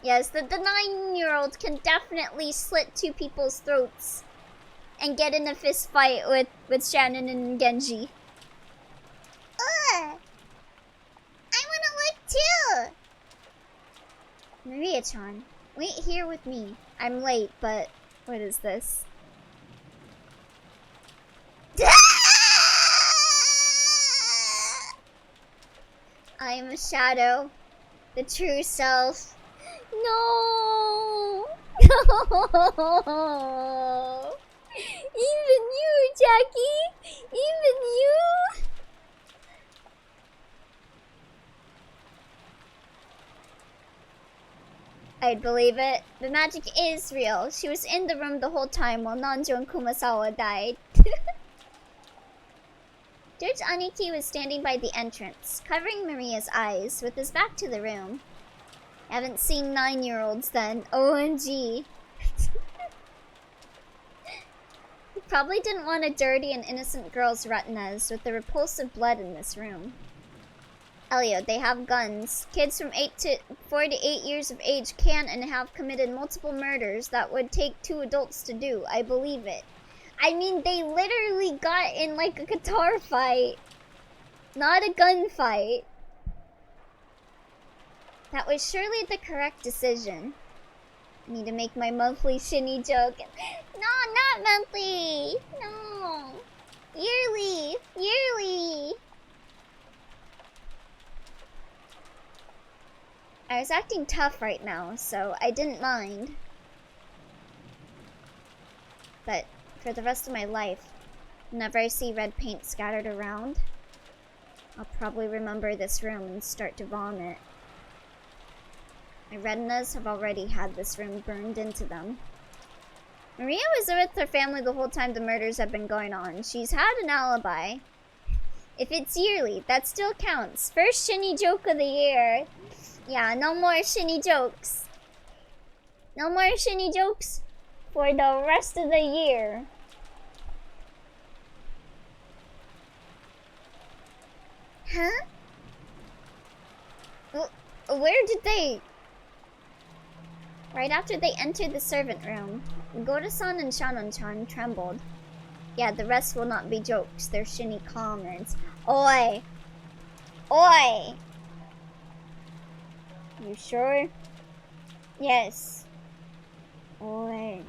Yes, the 9-year-old can definitely slit 2 people's throats and get in a fist fight with Shannon and Genji. Ugh! I wanna look too! Maria-chan, wait here with me. I'm late, but what is this? I am a shadow, the true self. No! No! Even you, Jackie! Even you! I'd believe it. The magic is real. She was in the room the whole time while Nanjo and Kumasawa died. George Aniki was standing by the entrance, covering Maria's eyes, with his back to the room. Haven't seen 9-year-olds then. OMG. He probably didn't want to dirty an innocent girl's retinas with the repulsive blood in this room. Elio, they have guns. Kids from 4 to 8 years of age can and have committed multiple murders that would take 2 adults to do. I believe it. I mean, they literally got in like a guitar fight. Not a gunfight. That was surely the correct decision. I need to make my monthly shinny joke. No, not monthly! No! Yearly! Yearly! I was acting tough right now, so I didn't mind. But for the rest of my life, whenever I see red paint scattered around, I'll probably remember this room and start to vomit. My retinas have already had this room burned into them. Maria was with her family the whole time the murders have been going on. She's had an alibi. If it's yearly, that still counts. First shinny joke of the year. Yeah, no more shinny jokes. No more shinny jokes for the rest of the year. Huh? Where did they... Right after they entered the servant room, Goda-san and Shannon-chan trembled. Yeah, the rest will not be jokes, they're shinny comments. Oi! Oi! You sure? Yes. Oi.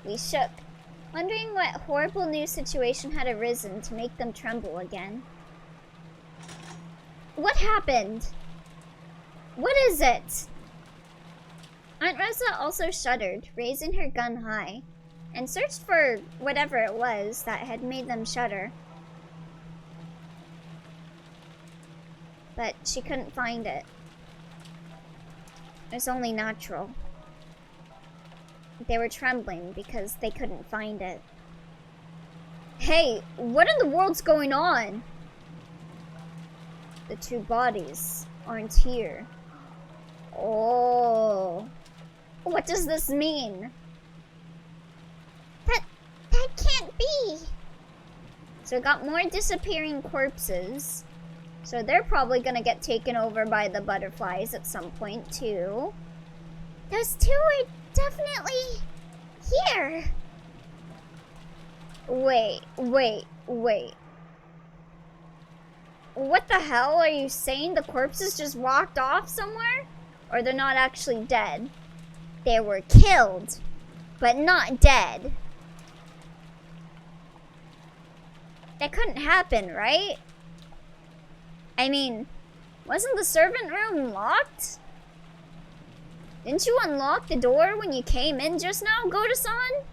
We shook, wondering what horrible new situation had arisen to make them tremble again. What happened? What is it? Aunt Rosa also shuddered, raising her gun high, and searched for whatever it was that had made them shudder. But she couldn't find it. It was only natural. They were trembling because they couldn't find it. Hey, what in the world's going on? The two bodies aren't here. Oh. What does this mean? That can't be. So we got more disappearing corpses. So they're probably gonna get taken over by the butterflies at some point too. Those two are definitely here. Wait. What the hell are you saying? The corpses just walked off somewhere? Or they're not actually dead? They were killed, but not dead. That couldn't happen, right? I mean, wasn't the servant room locked? Didn't you unlock the door when you came in just now, Goda-san?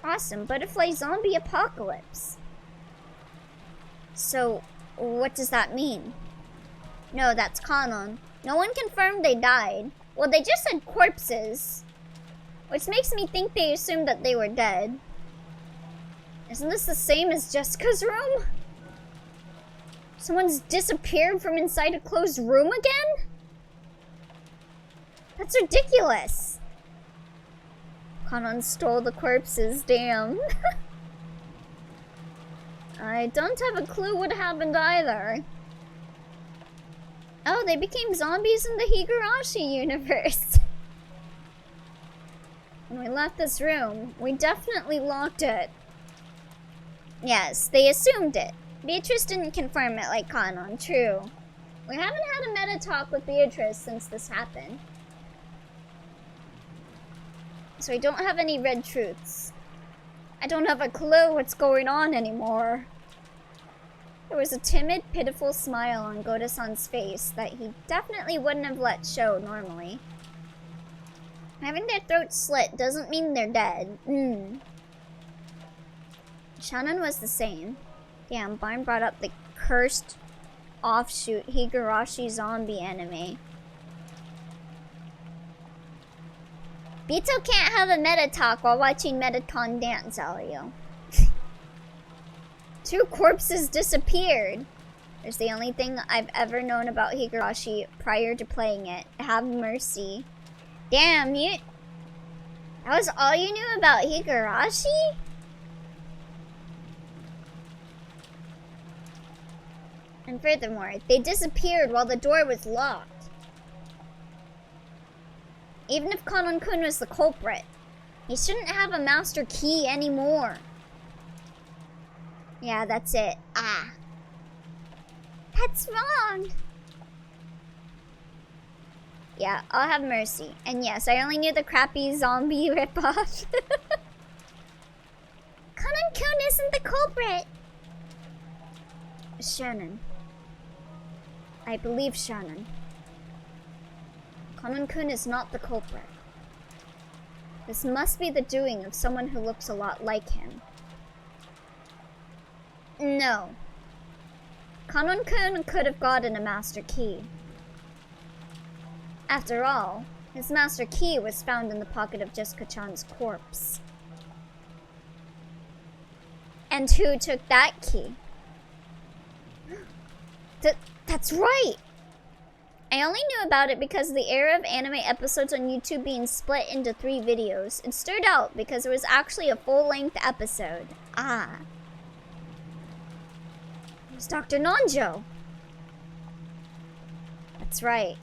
Awesome, butterfly zombie apocalypse. So, what does that mean? No, that's canon. No one confirmed they died. Well, they just said corpses. Which makes me think they assumed that they were dead. Isn't this the same as Jessica's room? Someone's disappeared from inside a closed room again? That's ridiculous. Kanon stole the corpses, damn. I don't have a clue what happened either. Oh, they became zombies in the Higurashi universe. When we left this room, we definitely locked it. Yes, they assumed it. Beatrice didn't confirm it like Kanon, true. We haven't had a meta talk with Beatrice since this happened. So I don't have any red truths. I don't have a clue what's going on anymore. There was a timid, pitiful smile on Goda-san's face that he definitely wouldn't have let show normally. Having their throats slit doesn't mean they're dead. Shannon was the same. Damn, Barn brought up the cursed offshoot Higurashi zombie anime. Bito can't have a meta talk while watching Metacon dance, Elio. Two corpses disappeared. It's the only thing I've ever known about Higurashi prior to playing it. Have mercy. Damn, that was all you knew about Higurashi? And furthermore, they disappeared while the door was locked. Even if Kanon-kun was the culprit, he shouldn't have a master key anymore. Yeah, that's it. Ah. That's wrong. Yeah, I'll have mercy. And yes, I only knew the crappy zombie ripoff. Kanan-kun isn't the culprit. Shannon. I believe Shannon. Kanan-kun is not the culprit. This must be the doing of someone who looks a lot like him. No. Kanan-kun could have gotten a master key. After all, his master key was found in the pocket of Jessica-chan's corpse. And who took that key? That's right! I only knew about it because of the era of anime episodes on YouTube being split into 3 videos. It stood out because it was actually a full-length episode. Ah. It was Dr. Nanjo. That's right.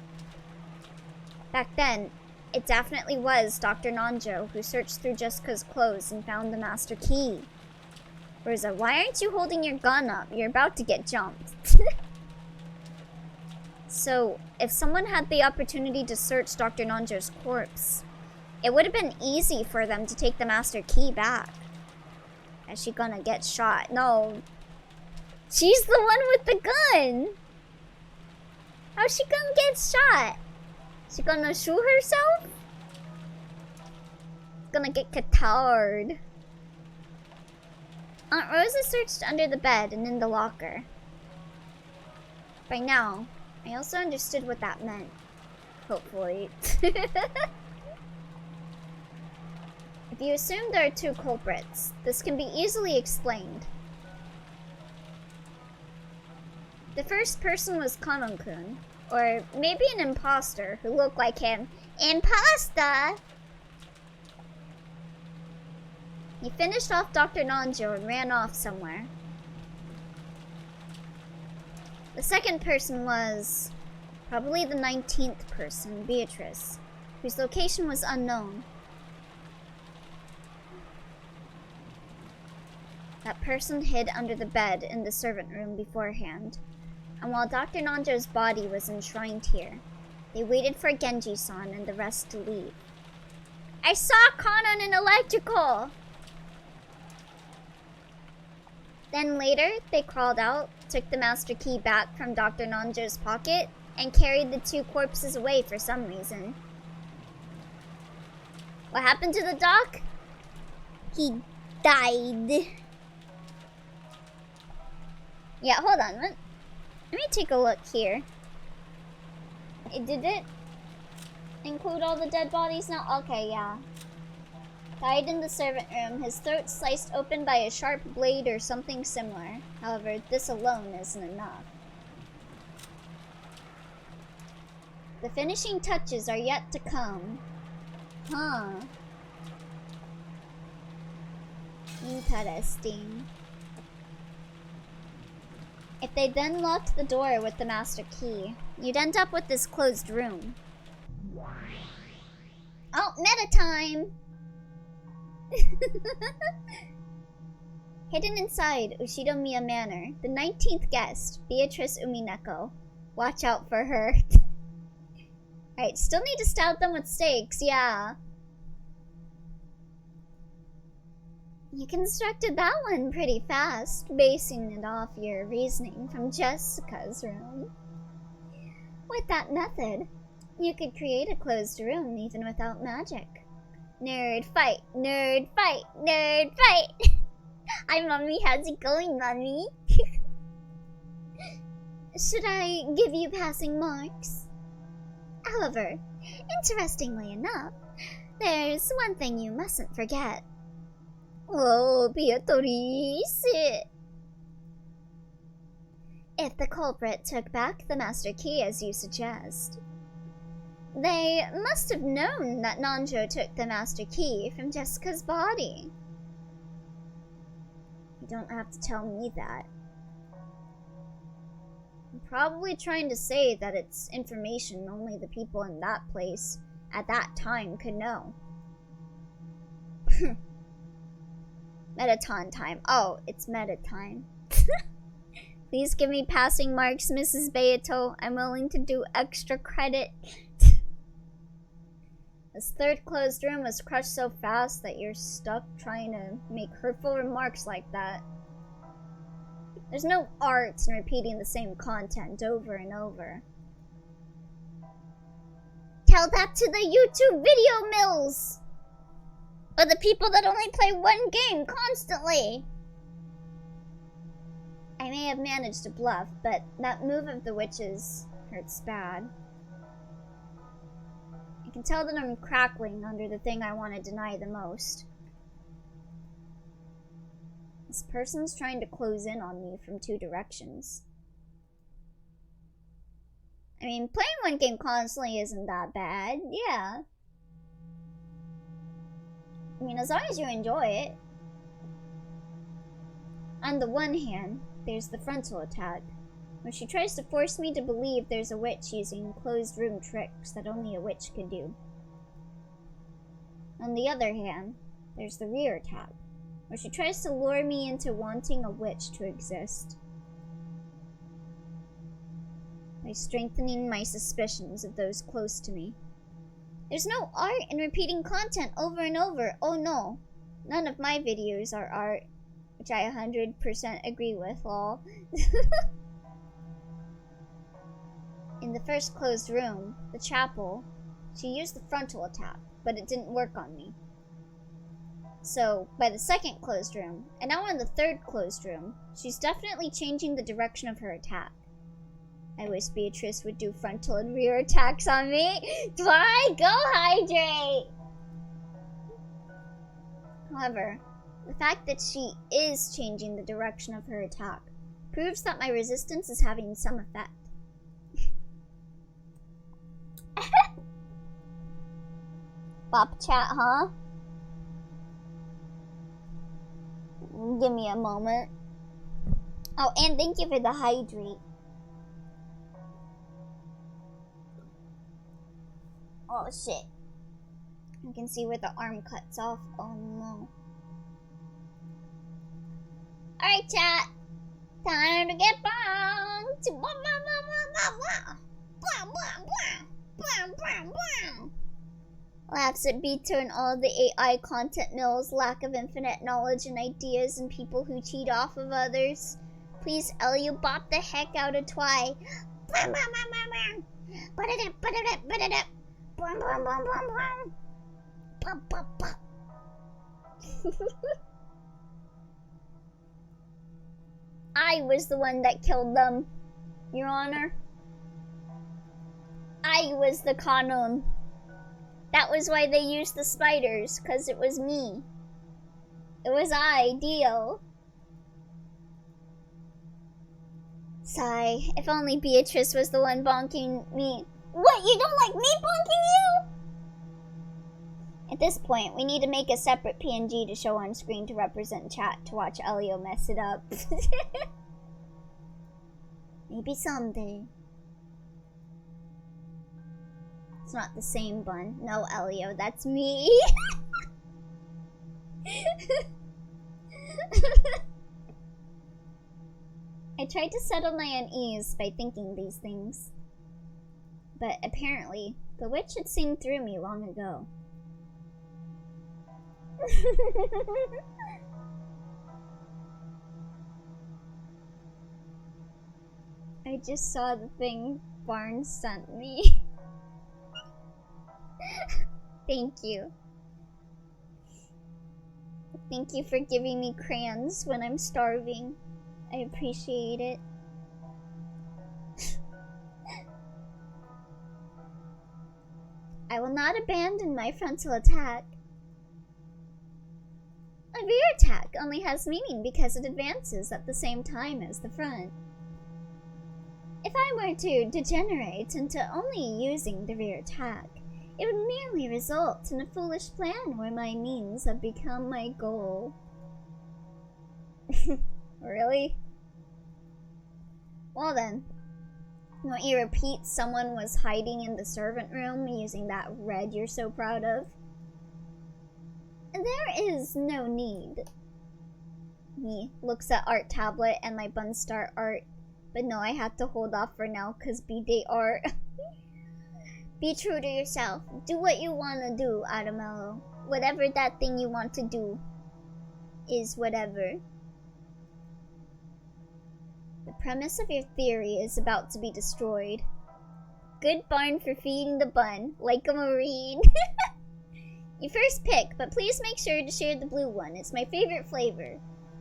Back then, it definitely was Dr. Nanjo who searched through Jessica's clothes and found the master key. Rosa, why aren't you holding your gun up? You're about to get jumped. So, if someone had the opportunity to search Dr. Nanjo's corpse, it would have been easy for them to take the master key back. Is she gonna get shot? No. She's the one with the gun! How's she gonna get shot? She gonna shoot herself? Gonna get catarrhed. Aunt Rosa searched under the bed and in the locker. By now, I also understood what that meant. Hopefully. If you assume there are 2 culprits, this can be easily explained. The first person was Kanon-kun, or maybe an imposter who looked like him. Imposter! He finished off Dr. Nanjo and ran off somewhere. The second person was probably the 19th person, Beatrice, whose location was unknown. That person hid under the bed in the servant room beforehand, and while Dr. Nanjo's body was enshrined here, they waited for Genji-san and the rest to leave. I saw Kanon in electrical! Then later, they crawled out, took the master key back from Dr. Nanjo's pocket, and carried the 2 corpses away for some reason. What happened to the doc? He died. Yeah, hold on. Let me take a look here. Did it include all the dead bodies now? Okay, yeah. Died in the servant room, his throat sliced open by a sharp blade or something similar. However, this alone isn't enough. The finishing touches are yet to come. Huh. Interesting. If they then locked the door with the master key, you'd end up with this closed room. Oh, meta time! Hidden inside Ushidomiya Manor, the 19th guest, Beatrice Umineko. Watch out for her. Alright, still need to stout them with stakes, yeah. You constructed that one pretty fast, basing it off your reasoning from Jessica's room. With that method, you could create a closed room even without magic. Nerd fight, nerd fight, nerd fight! Hi, Mommy. How's it going, Mommy? Should I give you passing marks? However, interestingly enough, there's one thing you mustn't forget. Oh, Beatrice! If the culprit took back the master key as you suggest, they must have known that Nanjo took the master key from Jessica's body. You don't have to tell me that. I'm probably trying to say that it's information only the people in that place at that time could know. Metaton time. Oh, it's meta time. Please give me passing marks, Mrs. Beato. I'm willing to do extra credit. This third closed room was crushed so fast that you're stuck trying to make hurtful remarks like that. There's no art in repeating the same content over and over. Tell that to the YouTube video mills! Or the people that only play one game constantly! I may have managed to bluff, but that move of the witches hurts bad. I can tell that I'm crackling under the thing I want to deny the most. This person's trying to close in on me from two directions. I mean, playing one game constantly isn't that bad, yeah. I mean, as long as you enjoy it. On the one hand, there's the frontal attack, where she tries to force me to believe there's a witch using closed room tricks that only a witch can do. On the other hand, there's the rear attack, where she tries to lure me into wanting a witch to exist, by strengthening my suspicions of those close to me. There's no art in repeating content over and over. Oh no, none of my videos are art, which I 100% agree with, lol. In the first closed room, the chapel, she used the frontal attack, but it didn't work on me. So, by the second closed room, and now in the third closed room, she's definitely changing the direction of her attack. I wish Beatrice would do frontal and rear attacks on me. Why? Go hydrate! However, the fact that she is changing the direction of her attack proves that my resistance is having some effect. Bop chat, huh? Give me a moment. Oh, and thank you for the hydrate. Oh shit. I can see where the arm cuts off. Oh no. Alright, chat. Time to get bonked. Blah, blah, blah, blah, blah, blah. Blah, blah, blah. Blah, blah, blah. Laughs at Beato and all the AI content mills, lack of infinite knowledge and ideas, and people who cheat off of others. Please, Ellie, bop the heck out of Twy. Blah, blah, blah, blah, blah. Ba-da-da, ba-da-da, ba-da-da. Blah, blah, blah, blah, blah. Blah, blah, blah. I was the one that killed them, Your Honor. I was the Kanun. That was why they used the spiders, because it was me. It was I, Dio. Sigh, if only Beatrice was the one bonking me. What, you don't like me bonking you? At this point, we need to make a separate PNG to show on screen to represent chat to watch Elio mess it up. Maybe someday. It's not the same bun. No, Elio, that's me. I tried to settle my unease by thinking these things. But apparently, the witch had seen through me long ago. I just saw the thing Barnes sent me. Thank you. Thank you for giving me crayons when I'm starving. I appreciate it. I will not abandon my frontal attack. A rear attack only has meaning because it advances at the same time as the front. If I were to degenerate into only using the rear attack, it would merely result in a foolish plan where my means have become my goal. Really? Well then, won't you repeat someone was hiding in the servant room using that red you're so proud of? There is no need. He looks at art tablet and my Bunstar art But no, I had to hold off for now because B-Day art. Be true to yourself. Do what you want to do, Adamello. Whatever that thing you want to do is whatever. The premise of your theory is about to be destroyed. Good barn for feeding the bun, like a marine. You first pick, but please make sure to share the blue one. It's my favorite flavor.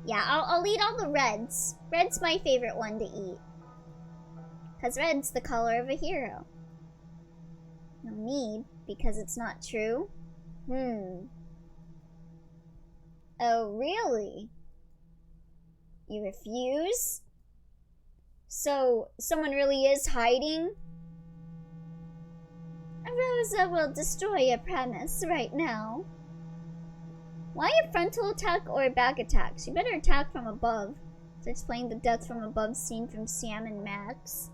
Yeah, I'll eat all the reds. Red's my favorite one to eat. Because red's the color of a hero. No need, because it's not true. Oh, really? You refuse? So, someone really is hiding? Rosa will destroy your premise right now. Why a frontal attack or a back attack? She better attack from above. So explain the death from above scene from Sam and Max.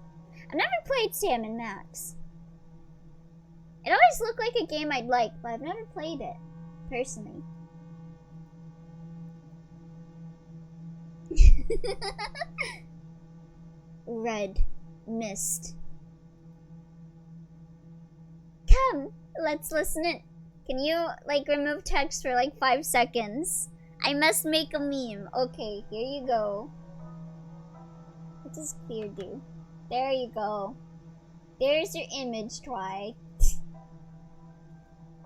I've never played Sam and Max. It always looked like a game I'd like, but I've never played it, personally. Red mist. Come, let's listen it. Can you, like, remove text for, like, 5 seconds? I must make a meme. Okay, here you go. What does clear do? There you go. There's your image, try.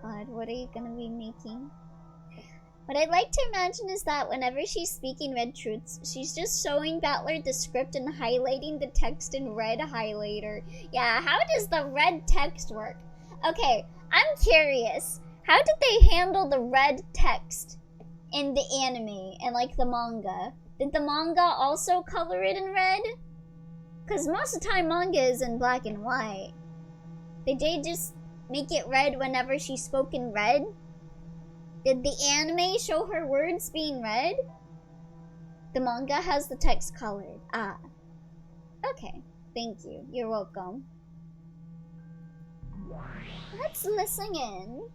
God, what are you gonna be making? What I'd like to imagine is that whenever she's speaking red truths, she's just showing Battler the script and highlighting the text in red highlighter. Yeah, how does the red text work? Okay, I'm curious. How did they handle the red text in the anime and, like, the manga? Did the manga also color it in red? Because most of the time manga is in black and white. Did they just make it red whenever she spoke in red? Did the anime show her words being read? The manga has the text colored. Ah. Okay. Thank you. You're welcome. Let's listen in.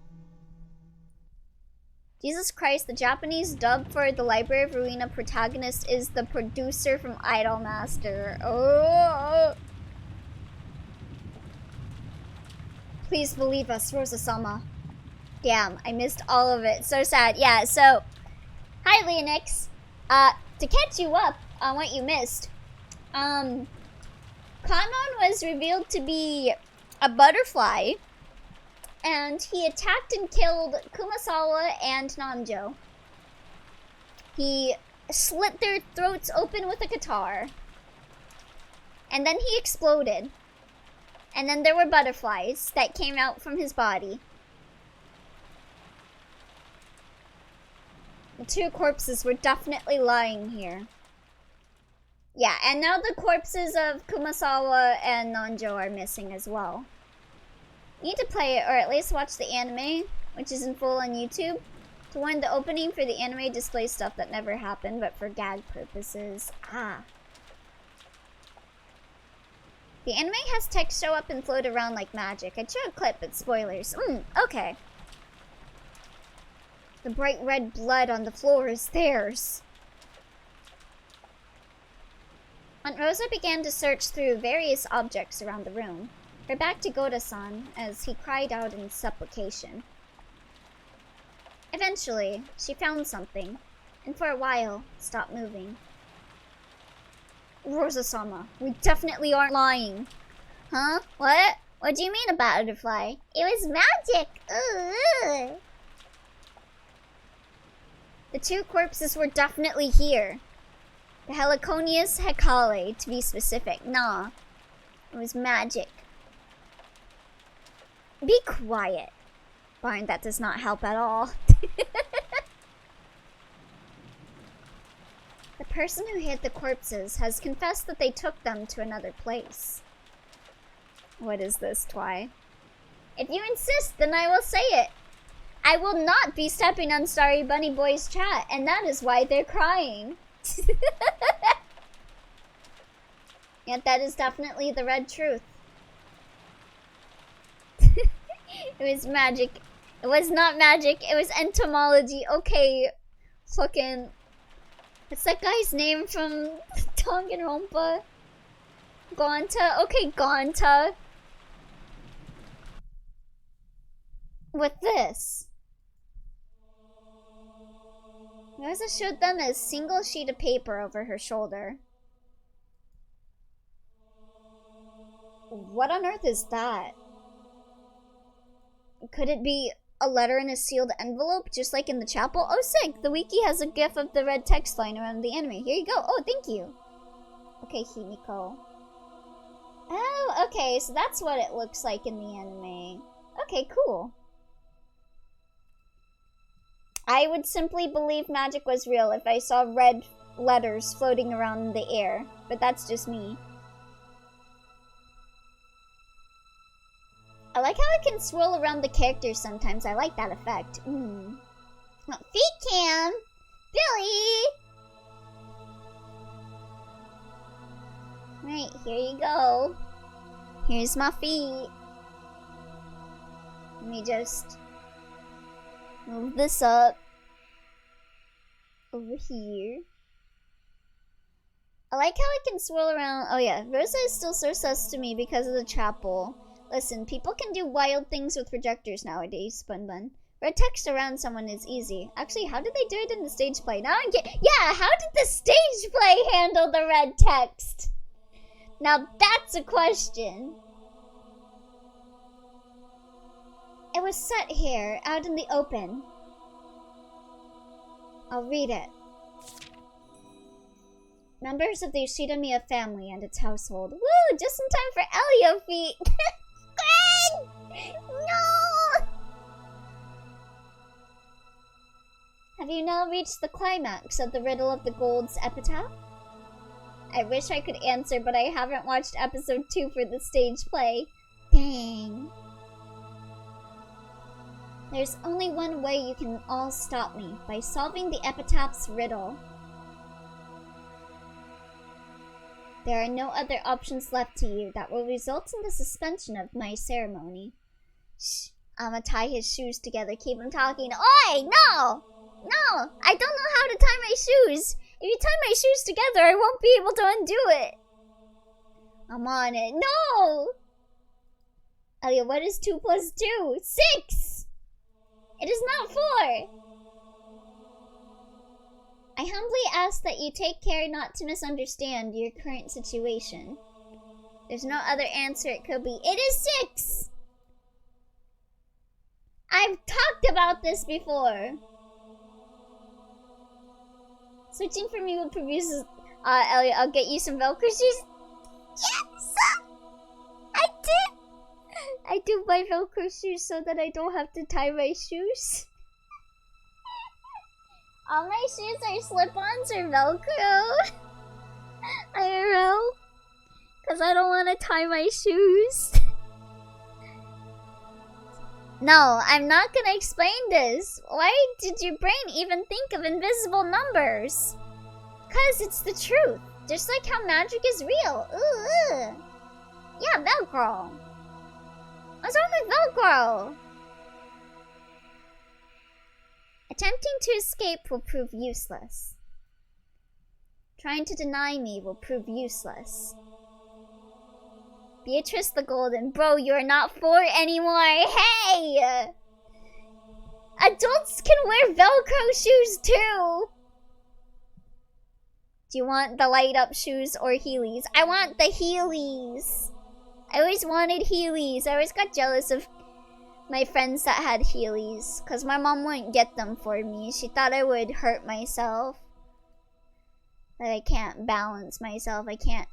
Jesus Christ, the Japanese dub for the Library of Ruina protagonist is the producer from Idolmaster. Oh! Please believe us, Rosa-sama. Damn, I missed all of it. So sad. Yeah, so... Hi, Leonix. To catch you up on what you missed. Kanmon was revealed to be a butterfly. And he attacked and killed Kumasawa and Nanjo. He slit their throats open with a guitar. And then he exploded. And then there were butterflies that came out from his body. The 2 corpses were definitely lying here. Yeah, and now the corpses of Kumasawa and Nanjo are missing as well. You need to play it, or at least watch the anime, which is in full on YouTube, to warn the opening for the anime displays stuff that never happened, but for gag purposes. Ah. The anime has text show up and float around like magic. I'd show a clip, but spoilers. Okay. The bright red blood on the floor is theirs. Aunt Rosa began to search through various objects around the room. Her back to Goda-san as he cried out in supplication. Eventually, she found something, and for a while, stopped moving. Rosa-sama, we definitely aren't lying. Huh? What? What do you mean a butterfly? It was magic! Ugh. The 2 corpses were definitely here. The Heliconius Hecale, to be specific. Nah. It was magic. Be quiet. Barn, that does not help at all. The person who hid the corpses has confessed that they took them to another place. What is this, Twy? If you insist, then I will say it. I will not be stepping on Starry Bunny Boy's chat, and that is why they're crying. Yet that is definitely the red truth. It was magic. It was not magic, it was entomology. Okay, fucking... What's that guy's name from Danganronpa? Gonta. Okay, Gonta. With this. Rosa showed them a single sheet of paper over her shoulder. What on earth is that? Could it be a letter in a sealed envelope, just like in the chapel? Oh, sick! The wiki has a gif of the red text flying around the anime. Here you go. Oh, thank you. Okay, Himiko. Oh, okay, so that's what it looks like in the anime. Okay, cool. I would simply believe magic was real if I saw red letters floating around in the air, but that's just me. I like how it can swirl around the characters sometimes. I like that effect. Oh, feet cam! Billy! Right, here you go. Here's my feet. Let me just move this up. Over here. I like how it can swirl around. Oh yeah, Rosa is still so sus to me because of the chapel. Listen, people can do wild things with projectors nowadays, Bun. Red text around someone is easy. Actually, how did they do it in the stage play? Now I get. Yeah, how did the stage play handle the red text? Now that's a question. It was set here, out in the open. I'll read it. Members of the Ushidamiya family and its household. Woo! Just in time for Elio feet! No! Have you now reached the climax of the Riddle of the Gold's epitaph? I wish I could answer, but I haven't watched episode 2 for the stage play. Dang. There's only one way you can all stop me, by solving the epitaph's riddle. There are no other options left to you that will result in the suspension of my ceremony. Shh, I'ma tie his shoes together, keep him talking. Oi, no! No, I don't know how to tie my shoes. If you tie my shoes together, I won't be able to undo it. I'm on it. No! Elliot, what is 2 plus 2? 6! It is not 4! I humbly ask that you take care not to misunderstand your current situation. There's no other answer it could be. It is 6! I've talked about this before. Switching from you will produce... Elliot, I'll get you some Velcro shoes. Yes! I do buy Velcro shoes so that I don't have to tie my shoes. All my shoes are slip-ons or Velcro. IRL. Because I don't want to tie my shoes. No, I'm not gonna explain this. Why did your brain even think of invisible numbers? Because it's the truth. Just like how magic is real. Ooh. Yeah, Velcro. What's wrong with Velcro? Attempting to escape will prove useless. Trying to deny me will prove useless. Beatrice the Golden. Bro, you're not 4 anymore. Hey! Adults can wear Velcro shoes too. Do you want the light up shoes or Heelys? I want the Heelys. I always wanted Heelys. I always got jealous of my friends that had Heelys. Because my mom wouldn't get them for me. She thought I would hurt myself. That I can't balance myself. I can't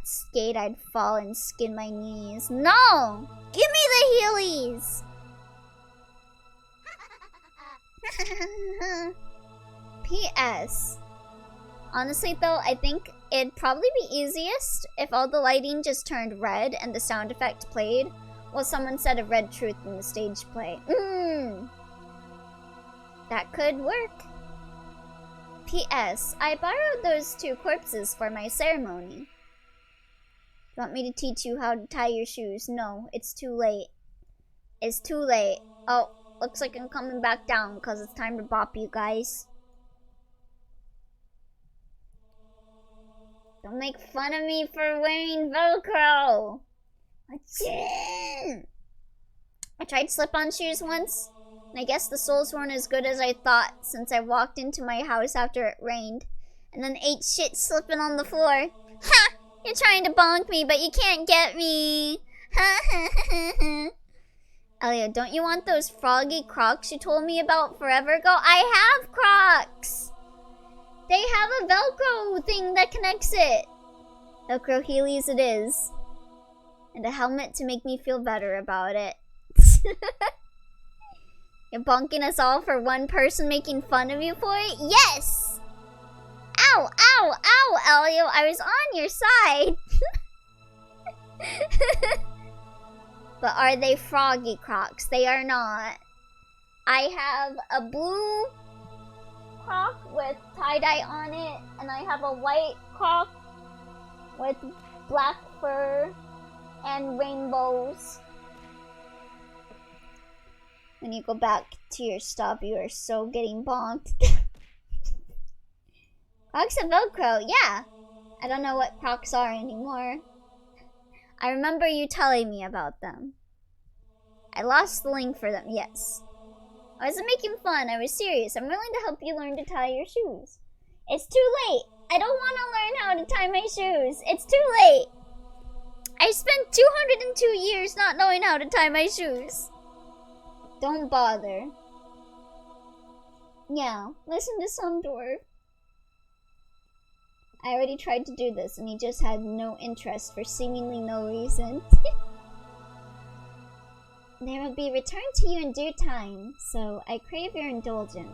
skate. I'd fall and skin my knees. No! Give me the Heelys! P.S. Honestly though, I think it'd probably be easiest if all the lighting just turned red and the sound effect played while someone said a red truth in the stage play. That could work. P.S. I borrowed those 2 corpses for my ceremony. Want me to teach you how to tie your shoes? No, it's too late. It's too late. Oh, looks like I'm coming back down because it's time to bop you guys. Don't Don't make fun of me for wearing Velcro. I tried slip-on shoes once, and I guess the soles weren't as good as I thought since I walked into my house after it rained, and then ate shit slipping on the floor. Ha! You're trying to bonk me, but you can't get me. Ha ha ha ha. Elliot, don't you want those froggy Crocs you told me about forever ago? I have Crocs! They have a Velcro thing that connects it. Velcro Heelys it is. And a helmet to make me feel better about it. You're bonking us all for one person making fun of you for it? Yes! Ow, ow, ow, Elio. I was on your side. But are they froggy Crocs? They are not. I have a blue Croc with tie-dye on it, and I have a white Croc with black fur and rainbows. When you go back to your stop, you are so getting bonked. Crocs and Velcro, yeah. I don't know what Crocs are anymore. I remember you telling me about them. I lost the link for them, yes. I wasn't making fun, I was serious. I'm willing to help you learn to tie your shoes. It's too late. I don't want to learn how to tie my shoes. It's too late. I spent 202 years not knowing how to tie my shoes. Don't bother. Yeah, listen to some dwarf. I already tried to do this and he just had no interest for seemingly no reason. They will be returned to you in due time, so I crave your indulgence.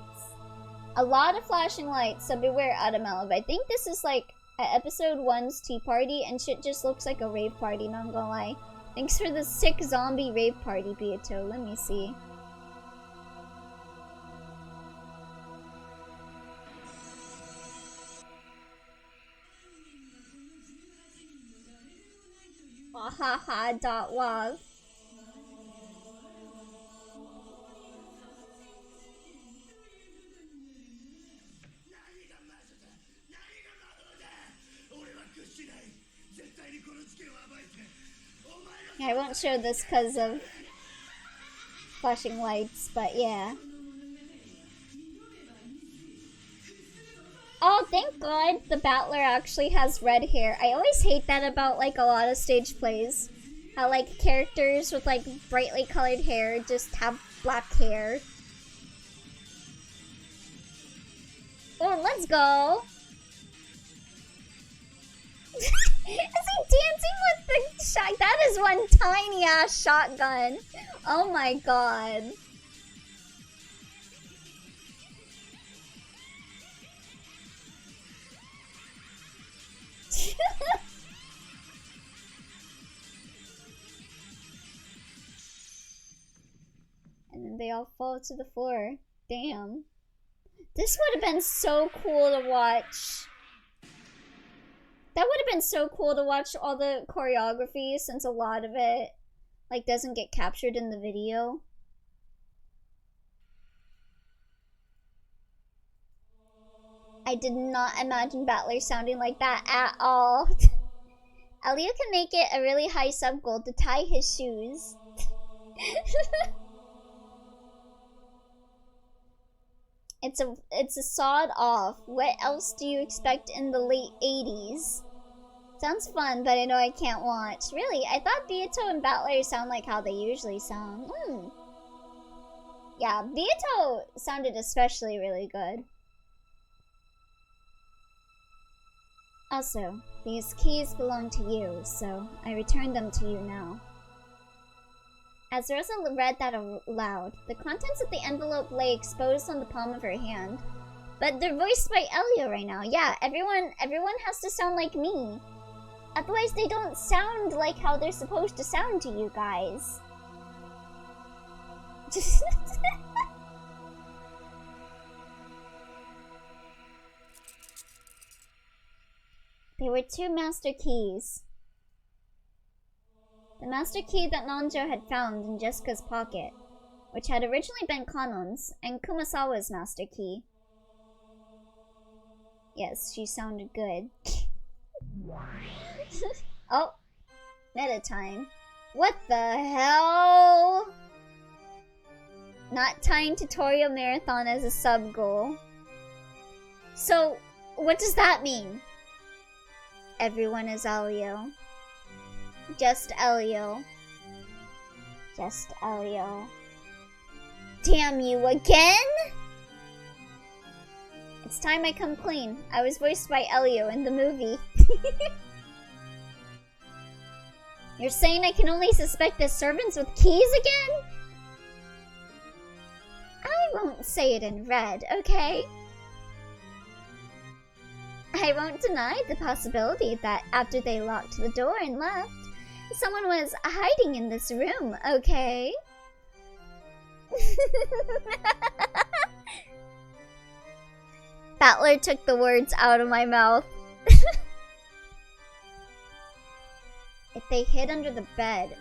A lot of flashing lights, so beware, Adamelov. I think this is like episode 1's tea party, and shit just looks like a rave party, not gonna lie. Thanks for the sick zombie rave party, Beato. Let me see. Wahaha.wav. Yeah, I won't show this because of flashing lights, but yeah. Oh, thank God the battler actually has red hair. I always hate that about like a lot of stage plays. How like characters with like brightly colored hair just have black hair. Oh, let's go. Is he dancing with the shot? That is one tiny ass shotgun. Oh my God. And then they all fall to the floor. Damn. This would have been so cool to watch. That would have been so cool to watch all the choreography, since a lot of it like doesn't get captured in the video. I did not imagine Battler sounding like that at all. Elio can make it a really high sub goal to tie his shoes. It's a sawed off. What else do you expect in the late 80s? Sounds fun, but I know I can't watch. Really? I thought Beato and Battler sound like how they usually sound. Yeah, Beato sounded especially really good. Also, these keys belong to you, so I return them to you now. As Rosa read that aloud, the contents of the envelope lay exposed on the palm of her hand. But they're voiced by Elio right now. Yeah, everyone has to sound like me. Otherwise, they don't sound like how they're supposed to sound to you guys. There were 2 master keys. The master key that Nanjo had found in Jessica's pocket, which had originally been Kanon's, and Kumasawa's master key. Yes, she sounded good. Oh, meta time. What the hell? Not tying tutorial marathon as a sub goal. So, what does that mean? Everyone is Elio. Just Elio. Just Elio. Damn you again? It's time I come clean. I was voiced by Elio in the movie. You're saying I can only suspect the servants with keys again? I won't say it in red, okay? I won't deny the possibility that after they locked the door and left, someone was hiding in this room, okay? Battler took the words out of my mouth. If they hid under the bed,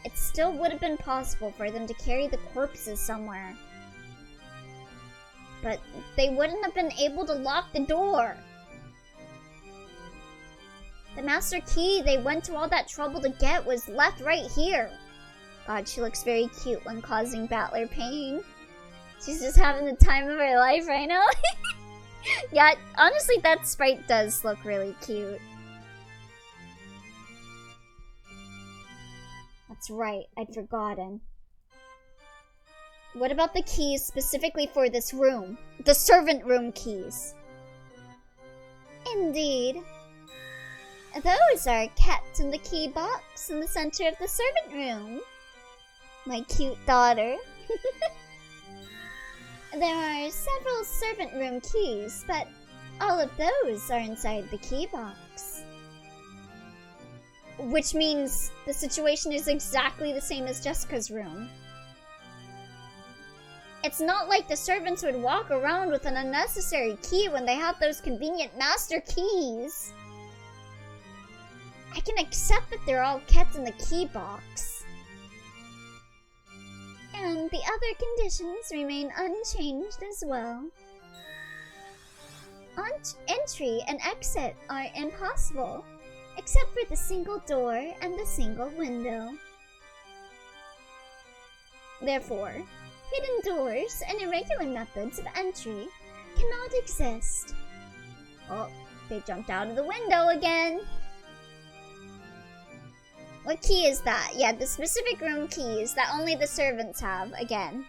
it still would have been possible for them to carry the corpses somewhere. But they wouldn't have been able to lock the door. The master key they went to all that trouble to get was left right here. God, she looks very cute when causing Battler pain. She's just having the time of her life right now. Yeah, honestly, that sprite does look really cute. That's right, I'd forgotten. What about the keys specifically for this room? The servant room keys. Indeed. Those are kept in the key box in the center of the servant room. My cute daughter. There are several servant room keys, but all of those are inside the key box. Which means the situation is exactly the same as Jessica's room. It's not like the servants would walk around with an unnecessary key when they have those convenient master keys. I can accept that they're all kept in the key box. And the other conditions remain unchanged as well. Entry and exit are impossible, except for the single door and the single window. Therefore, hidden doors and irregular methods of entry cannot exist. Oh, they jumped out of the window again. What key is that? Yeah, the specific room keys that only the servants have, again.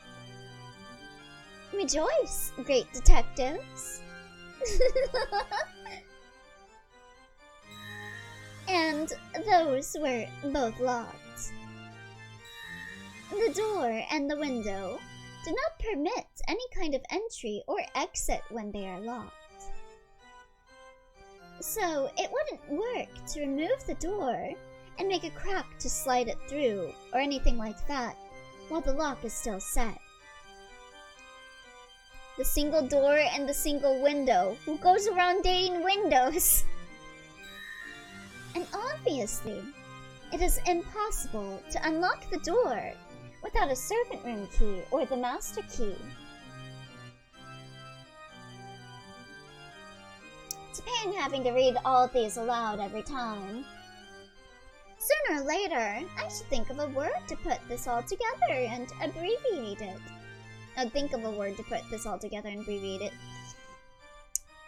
Rejoice, great detectives. And those were both locked. The door and the window do not permit any kind of entry or exit when they are locked. So it wouldn't work to remove the door and make a crack to slide it through, or anything like that, while the lock is still set. The single door and the single window. Who goes around dating windows? And obviously, it is impossible to unlock the door without a servant room key or the master key. It's a pain having to read all of these aloud every time. Sooner or later, I should think of a word to put this all together and abbreviate it. I'd think of a word to put this all together and abbreviate it.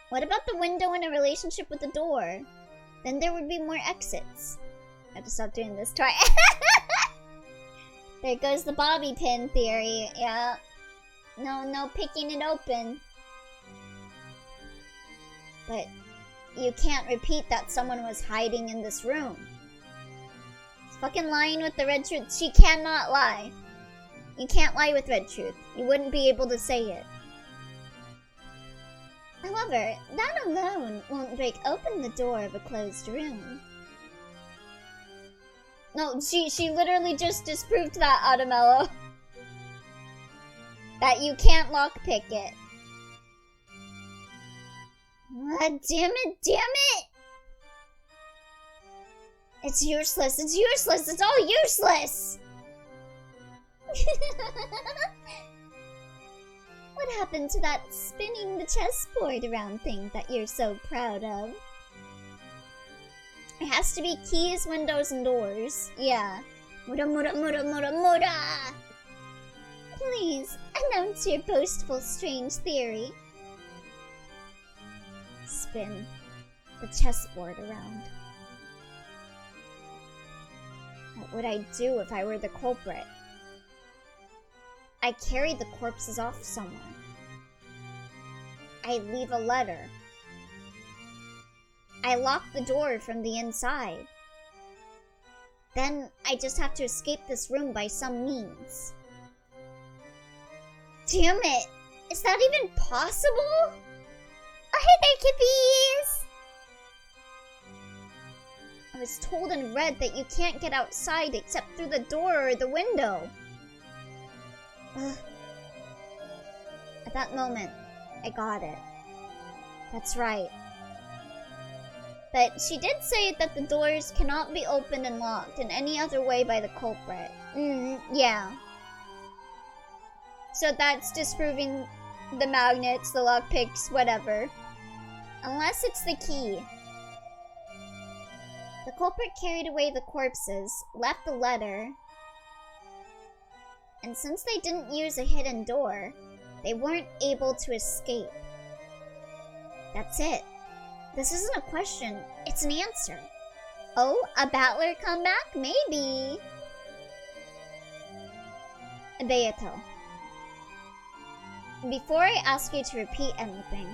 What about the window in a relationship with the door? Then there would be more exits. I have to stop doing this twice. There goes the bobby pin theory. Yeah. No picking it open. But you can't repeat that someone was hiding in this room. Fucking lying with the red truth. She cannot lie. You can't lie with red truth. You wouldn't be able to say it. However, that alone won't break open the door of a closed room. No, she literally just disproved that, Automello. That you can't lockpick it. Damn it! It's useless, it's all useless! What happened to that spinning the chessboard around thing that you're so proud of? It has to be keys, windows, and doors. Yeah. Mura mura mura mura mura! Please, announce your boastful strange theory. Spin the chessboard around. What would I do if I were the culprit? I carry the corpses off somewhere. I leave a letter. I lock the door from the inside. Then I just have to escape this room by some means. Damn it! Is that even possible? Oh, hey there, kippies! I was told and read that you can't get outside except through the door or the window. Ugh. At that moment, I got it. That's right. But she did say that the doors cannot be opened and locked in any other way by the culprit. Yeah. So that's disproving the magnets, the lockpicks, whatever. Unless it's the key. The culprit carried away the corpses, left the letter, and since they didn't use a hidden door, they weren't able to escape. That's it. This isn't a question, it's an answer. Oh, a battler comeback? Maybe. Beato. Before I ask you to repeat anything,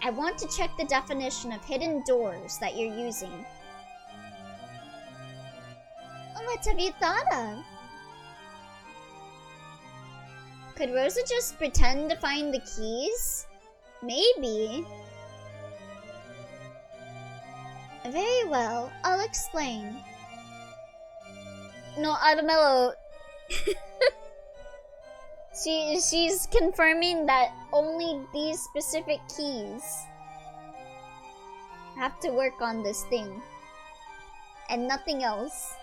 I want to check the definition of hidden doors that you're using. What have you thought of? Could Rosa just pretend to find the keys? Maybe. Very well, I'll explain. No, Adamello. She's confirming that only these specific keys have to work on this thing. And nothing else.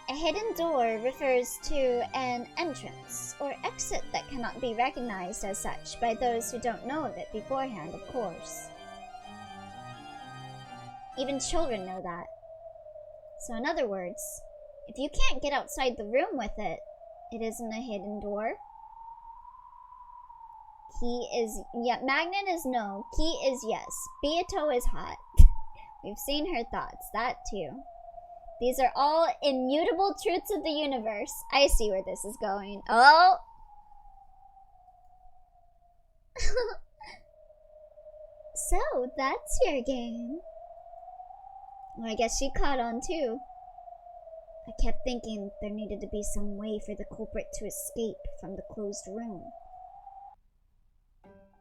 A hidden door refers to an entrance or exit that cannot be recognized as such by those who don't know of it beforehand, of course. Even children know that. So in other words, if you can't get outside the room with it, it isn't a hidden door. Key is... yeah, Magnet is no. Key is yes. Beato is hot. We've seen her thoughts. That too. These are all immutable truths of the universe. I see where this is going. Oh! So, that's your game. Well, I guess she caught on too. I kept thinking there needed to be some way for the culprit to escape from the closed room.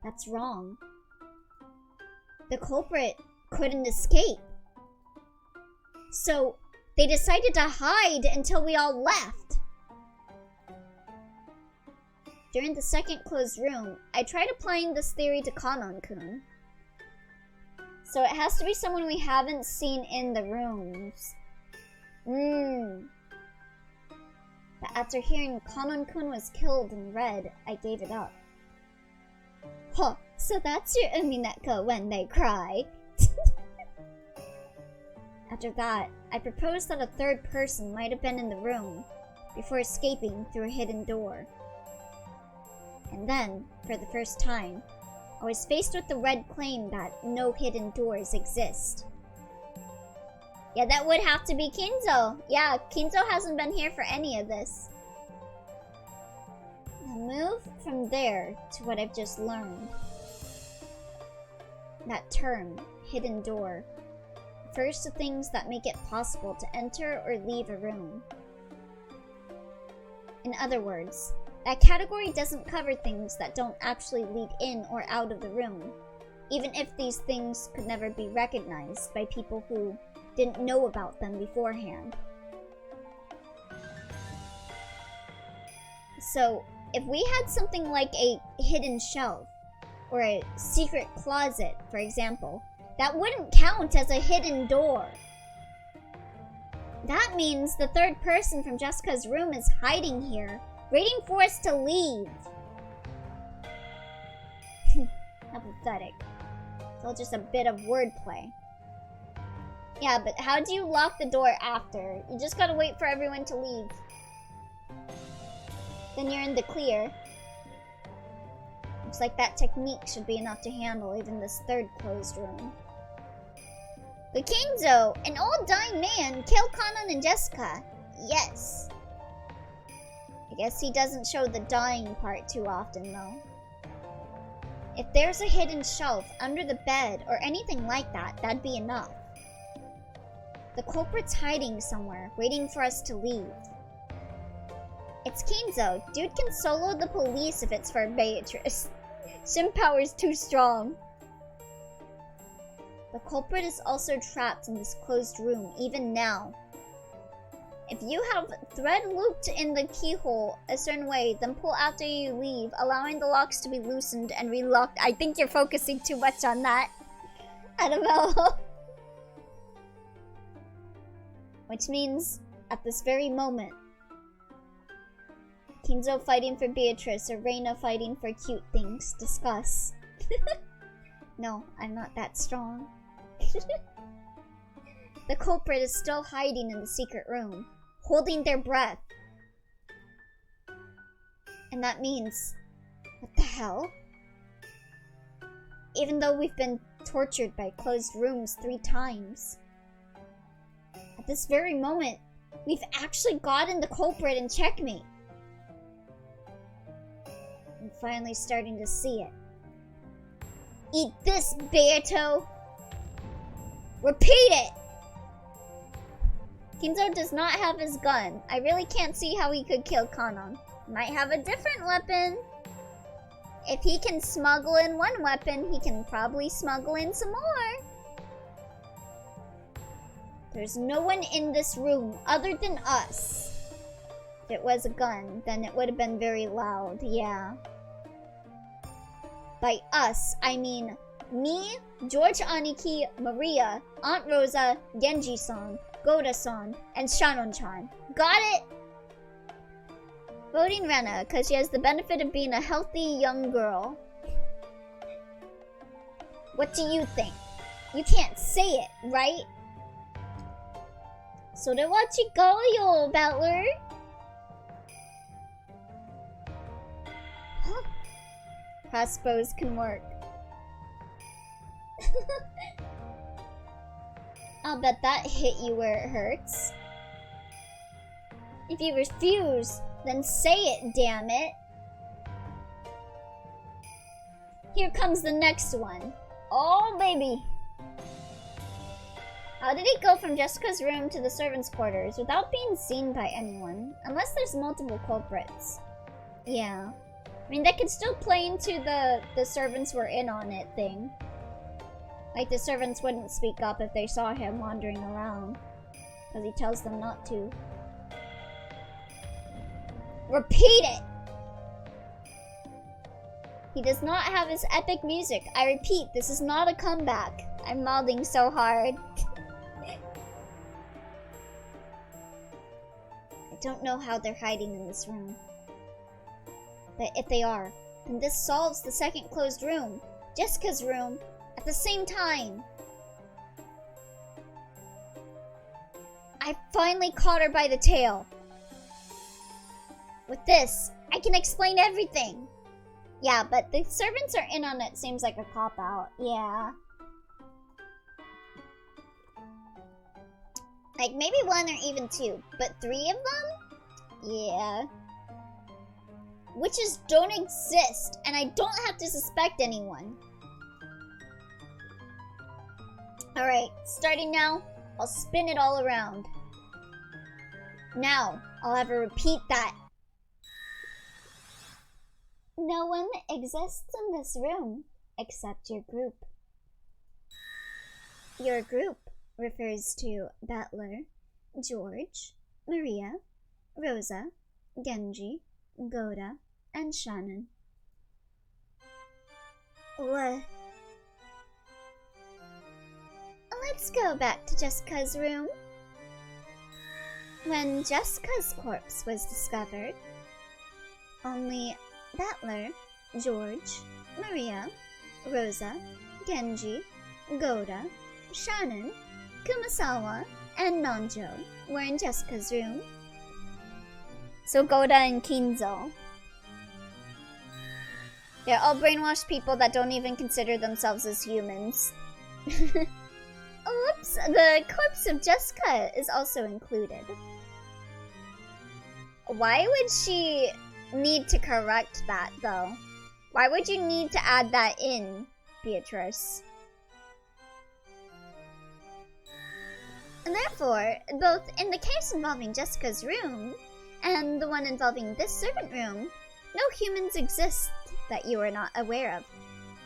That's wrong. The culprit couldn't escape. So, they decided to hide until we all left. During the second closed room, I tried applying this theory to Kanon-kun. So it has to be someone we haven't seen in the rooms. But after hearing Kanon-kun was killed and read, I gave it up. Huh, so that's your Umineko when they cry. After that, I proposed that a third person might have been in the room before escaping through a hidden door. And then, for the first time, I was faced with the red claim that no hidden doors exist. Yeah, that would have to be Kinzo. Yeah, Kinzo hasn't been here for any of this. Now move from there to what I've just learned. That term, hidden door, refers to things that make it possible to enter or leave a room. In other words, that category doesn't cover things that don't actually lead in or out of the room, even if these things could never be recognized by people who didn't know about them beforehand. So, if we had something like a hidden shelf, or a secret closet, for example, that wouldn't count as a hidden door. That means the third person from Jessica's room is hiding here, waiting for us to leave. How pathetic. all just a bit of wordplay. Yeah, but how do you lock the door after? You just gotta wait for everyone to leave. Then you're in the clear. Looks like that technique should be enough to handle even this third closed room. The Kingzo, an old dying man, killed Kanan and Jessica. Yes. I guess he doesn't show the dying part too often, though. If there's a hidden shelf under the bed or anything like that, that'd be enough. The culprit's hiding somewhere, waiting for us to leave. It's Kinzo. Dude can solo the police if it's for Beatrice. Sim power's too strong. The culprit is also trapped in this closed room, even now. If you have thread looped in the keyhole a certain way, then pull after you leave, allowing the locks to be loosened and relocked. I think you're focusing too much on that. I don't know. Which means, at this very moment, Kinzo fighting for Beatrice or Reina fighting for cute things. Discuss. No, I'm not that strong. The culprit is still hiding in the secret room, holding their breath. And that means... what the hell? Even though we've been tortured by closed rooms 3 times, at this very moment, we've actually gotten the culprit in checkmate. I'm finally starting to see it. Eat this, Beato! Repeat it! Kinzo does not have his gun. I really can't see how he could kill Kanon. Might have a different weapon. If he can smuggle in one weapon, he can probably smuggle in some more. There's no one in this room other than us. If it was a gun, then it would have been very loud, yeah. By us, I mean me, George Aniki, Maria, Aunt Rosa, Genji-san, Goda-san, and Shannon-chan. Got it? Voting Rena, because she has the benefit of being a healthy young girl. What do you think? You can't say it, right? So then what you go, yo, Butler? Huh. Crossbows can work. I'll bet that hit you where it hurts. If you refuse, then say it, damn it. Here comes the next one. Oh, baby. How did he go from Jessica's room to the servants' quarters without being seen by anyone? Unless there's multiple culprits. Yeah. I mean, that could still play into the servants were in on it thing. Like, the servants wouldn't speak up if they saw him wandering around. Because he tells them not to. Repeat it! He does not have his epic music. I repeat, this is not a comeback. I'm mouthing so hard. I don't know how they're hiding in this room. But if they are, then this solves the second closed room. Jessica's room. At the same time. I finally caught her by the tail. With this, I can explain everything. Yeah, but the servants are in on it seems like a cop-out. Yeah. Like, maybe 1 or even 2. But 3 of them? Yeah. Witches don't exist, and I don't have to suspect anyone. Alright, starting now, I'll spin it all around. Now, I'll have her repeat that. No one exists in this room, except your group. Your group refers to Butler, George, Maria, Rosa, Genji, Goda, and Shannon. What? Let's go back to Jessica's room. When Jessica's corpse was discovered, only Butler, George, Maria, Rosa, Genji, Goda, Shannon, Kumasawa, and Nanjo were in Jessica's room. So Goda and Kinzo. They're all brainwashed people that don't even consider themselves as humans. Whoops, the corpse of Jessica is also included. Why would she need to correct that, though? Why would you need to add that in, Beatrice? And therefore, both in the case involving Jessica's room and the one involving this servant room, no humans exist that you are not aware of.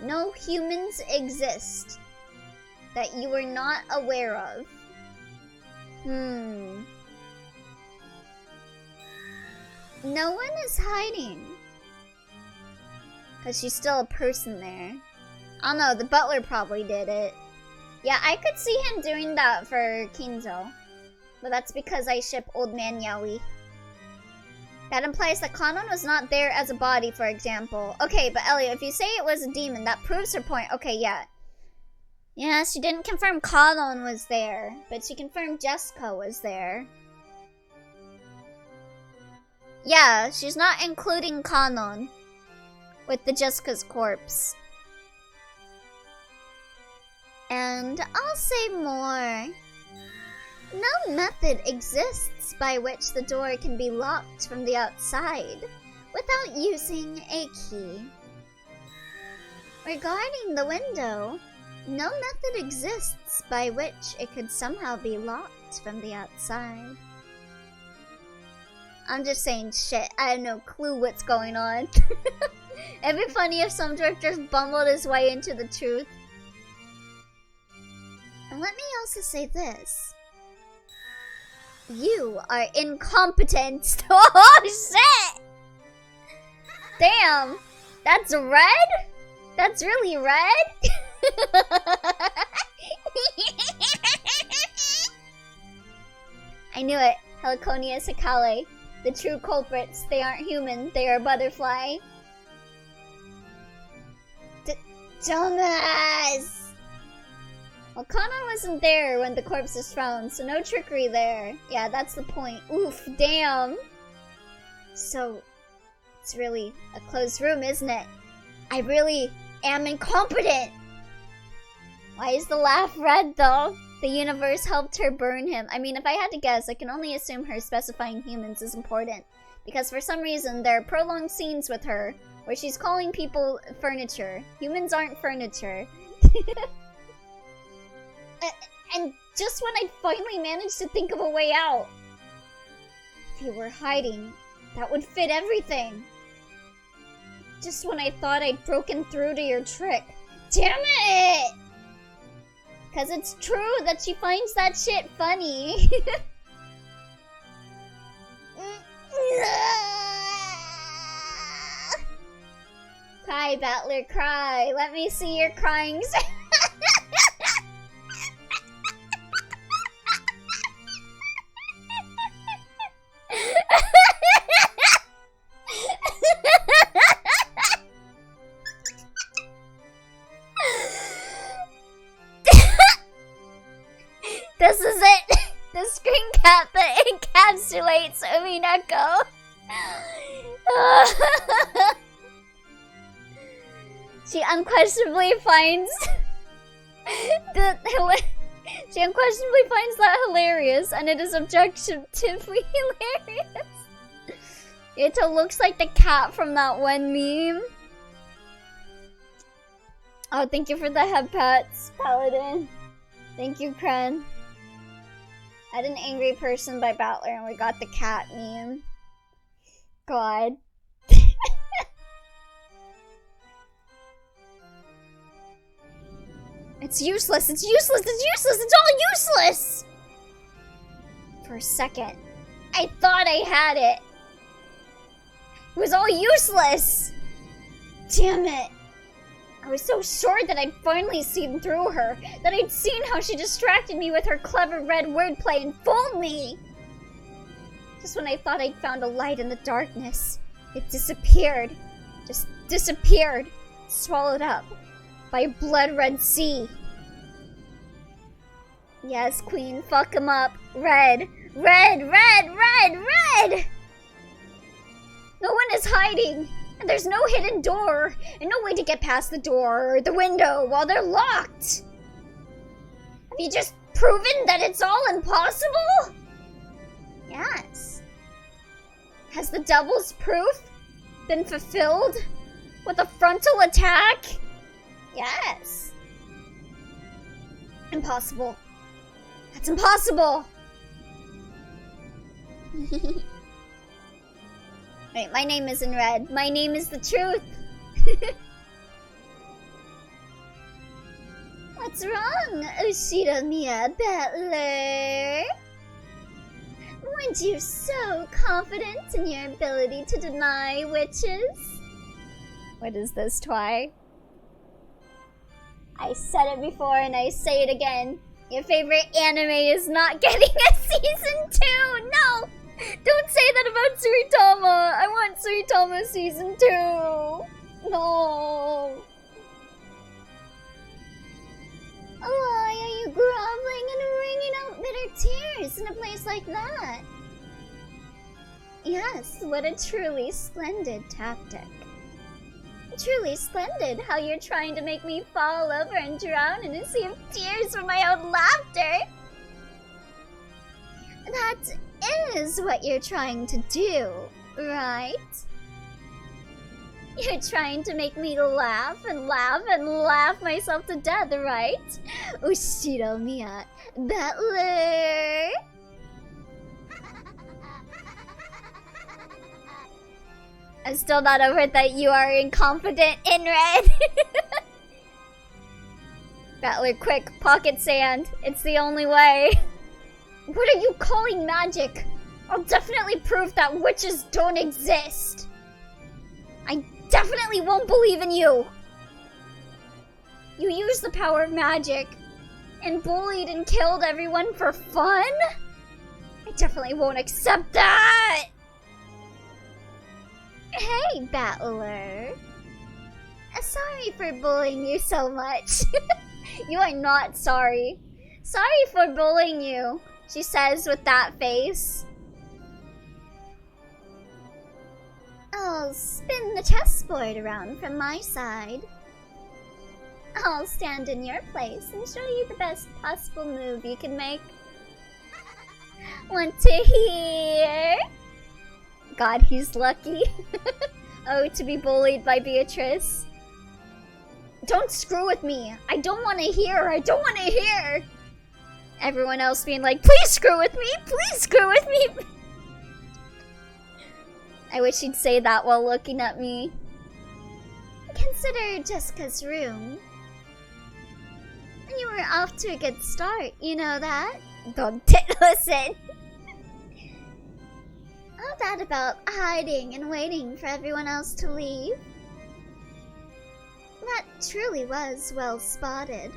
No humans exist that you are not aware of. No one is hiding. Because she's still a person there. I don't know, the butler probably did it. Yeah, I could see him doing that for Kinzo. But that's because I ship Old Man Yaoi. That implies that Kanon was not there as a body, for example. Okay, but Elliot, if you say it was a demon, that proves her point. Okay, yeah. Yeah, she didn't confirm Kanon was there, but she confirmed Jessica was there. Yeah, she's not including Kanon with the Jessica's corpse. And I'll say more. No method exists by which the door can be locked from the outside without using a key. Regarding the window, no method exists by which it could somehow be locked from the outside. I'm just saying shit. I have no clue what's going on. It'd be funny if some dwarf just bumbled his way into the truth. And let me also say this. You are incompetent. Oh shit! Damn! That's red? That's really red? I knew it. Heliconia Sakale. The true culprits. They aren't human. They are butterfly. Dumbass! Well, Kanon wasn't there when the corpse was found, so no trickery there. Yeah, that's the point. Oof, damn. So, it's really a closed room, isn't it? I really am incompetent! Why is the laugh red, though? The universe helped her burn him. I mean, if I had to guess, I can only assume her specifying humans is important. Because for some reason, there are prolonged scenes with her where she's calling people furniture. Humans aren't furniture. And just when I finally managed to think of a way out. If you were hiding, that would fit everything. Just when I thought I'd broken through to your trick. Damn it! Because it's true that she finds that shit funny. Cry, Battler, cry. Let me see your crying. This is it! The screen cap that encapsulates Umineko. She unquestionably finds that hilarious, and it is objectively hilarious. It looks like the cat from that one meme. Oh, thank you for the head pats, Paladin. Thank you, Kren. I had an angry person by Battler and we got the cat meme. God. It's useless, it's useless, it's useless, it's all useless! For a second, I thought I had it. It was all useless! Damn it. I was so sure that I'd finally seen through her, that I'd seen how she distracted me with her clever red wordplay and fooled me! Just when I thought I'd found a light in the darkness, it disappeared. Just disappeared. Swallowed up by a blood-red sea. Yes, queen, fuck him up. Red, red, red, red, red! No one is hiding, and there's no hidden door, and no way to get past the door or the window while they're locked. Have you just proven that it's all impossible? Yes. Has the devil's proof been fulfilled with a frontal attack? Yes. Impossible. That's impossible. Wait, my name isn't red. My name is the truth. What's wrong, Ushiro Mia Butler? Weren't you so confident in your ability to deny witches? What is this, Twy? I said it before and I say it again. Your favorite anime is not getting a season 2! No! Don't say that about Suritama! I want Suritama season 2! No! Why are you groveling and wringing out bitter tears in a place like that? Yes, what a truly splendid tactic. Truly splendid how you're trying to make me fall over and drown in a sea of tears from my own laughter. That is what you're trying to do, right? You're trying to make me laugh and laugh and laugh myself to death, right? Ushiro Mia Butler! I'm still not over it that you are incompetent in red. Battler, quick, pocket sand. It's the only way. What are you calling magic? I'll definitely prove that witches don't exist. I definitely won't believe in you. You used the power of magic and bullied and killed everyone for fun? I definitely won't accept that. Hey, Battler. Sorry for bullying you so much. You are not sorry. Sorry for bullying you, she says with that face. I'll spin the chessboard around from my side. I'll stand in your place and show you the best possible move you can make. Want to hear? God, he's lucky. Oh, to be bullied by Beatrice. Don't screw with me. I don't want to hear. I don't want to hear. Everyone else being like, please screw with me. Please screw with me. I wish he'd say that while looking at me. Consider Jessica's room. You were off to a good start, you know that? Don't listen. All that about hiding and waiting for everyone else to leave. That truly was well spotted.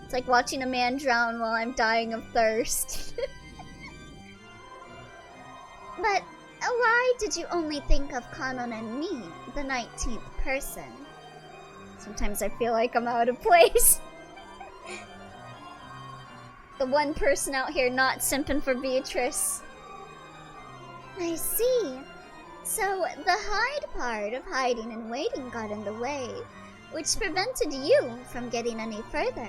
It's like watching a man drown while I'm dying of thirst. But why did you only think of Kanon and me, the 19th person? Sometimes I feel like I'm out of place. The one person out here not simping for Beatrice. I see. So the hide part of hiding and waiting got in the way, which prevented you from getting any further.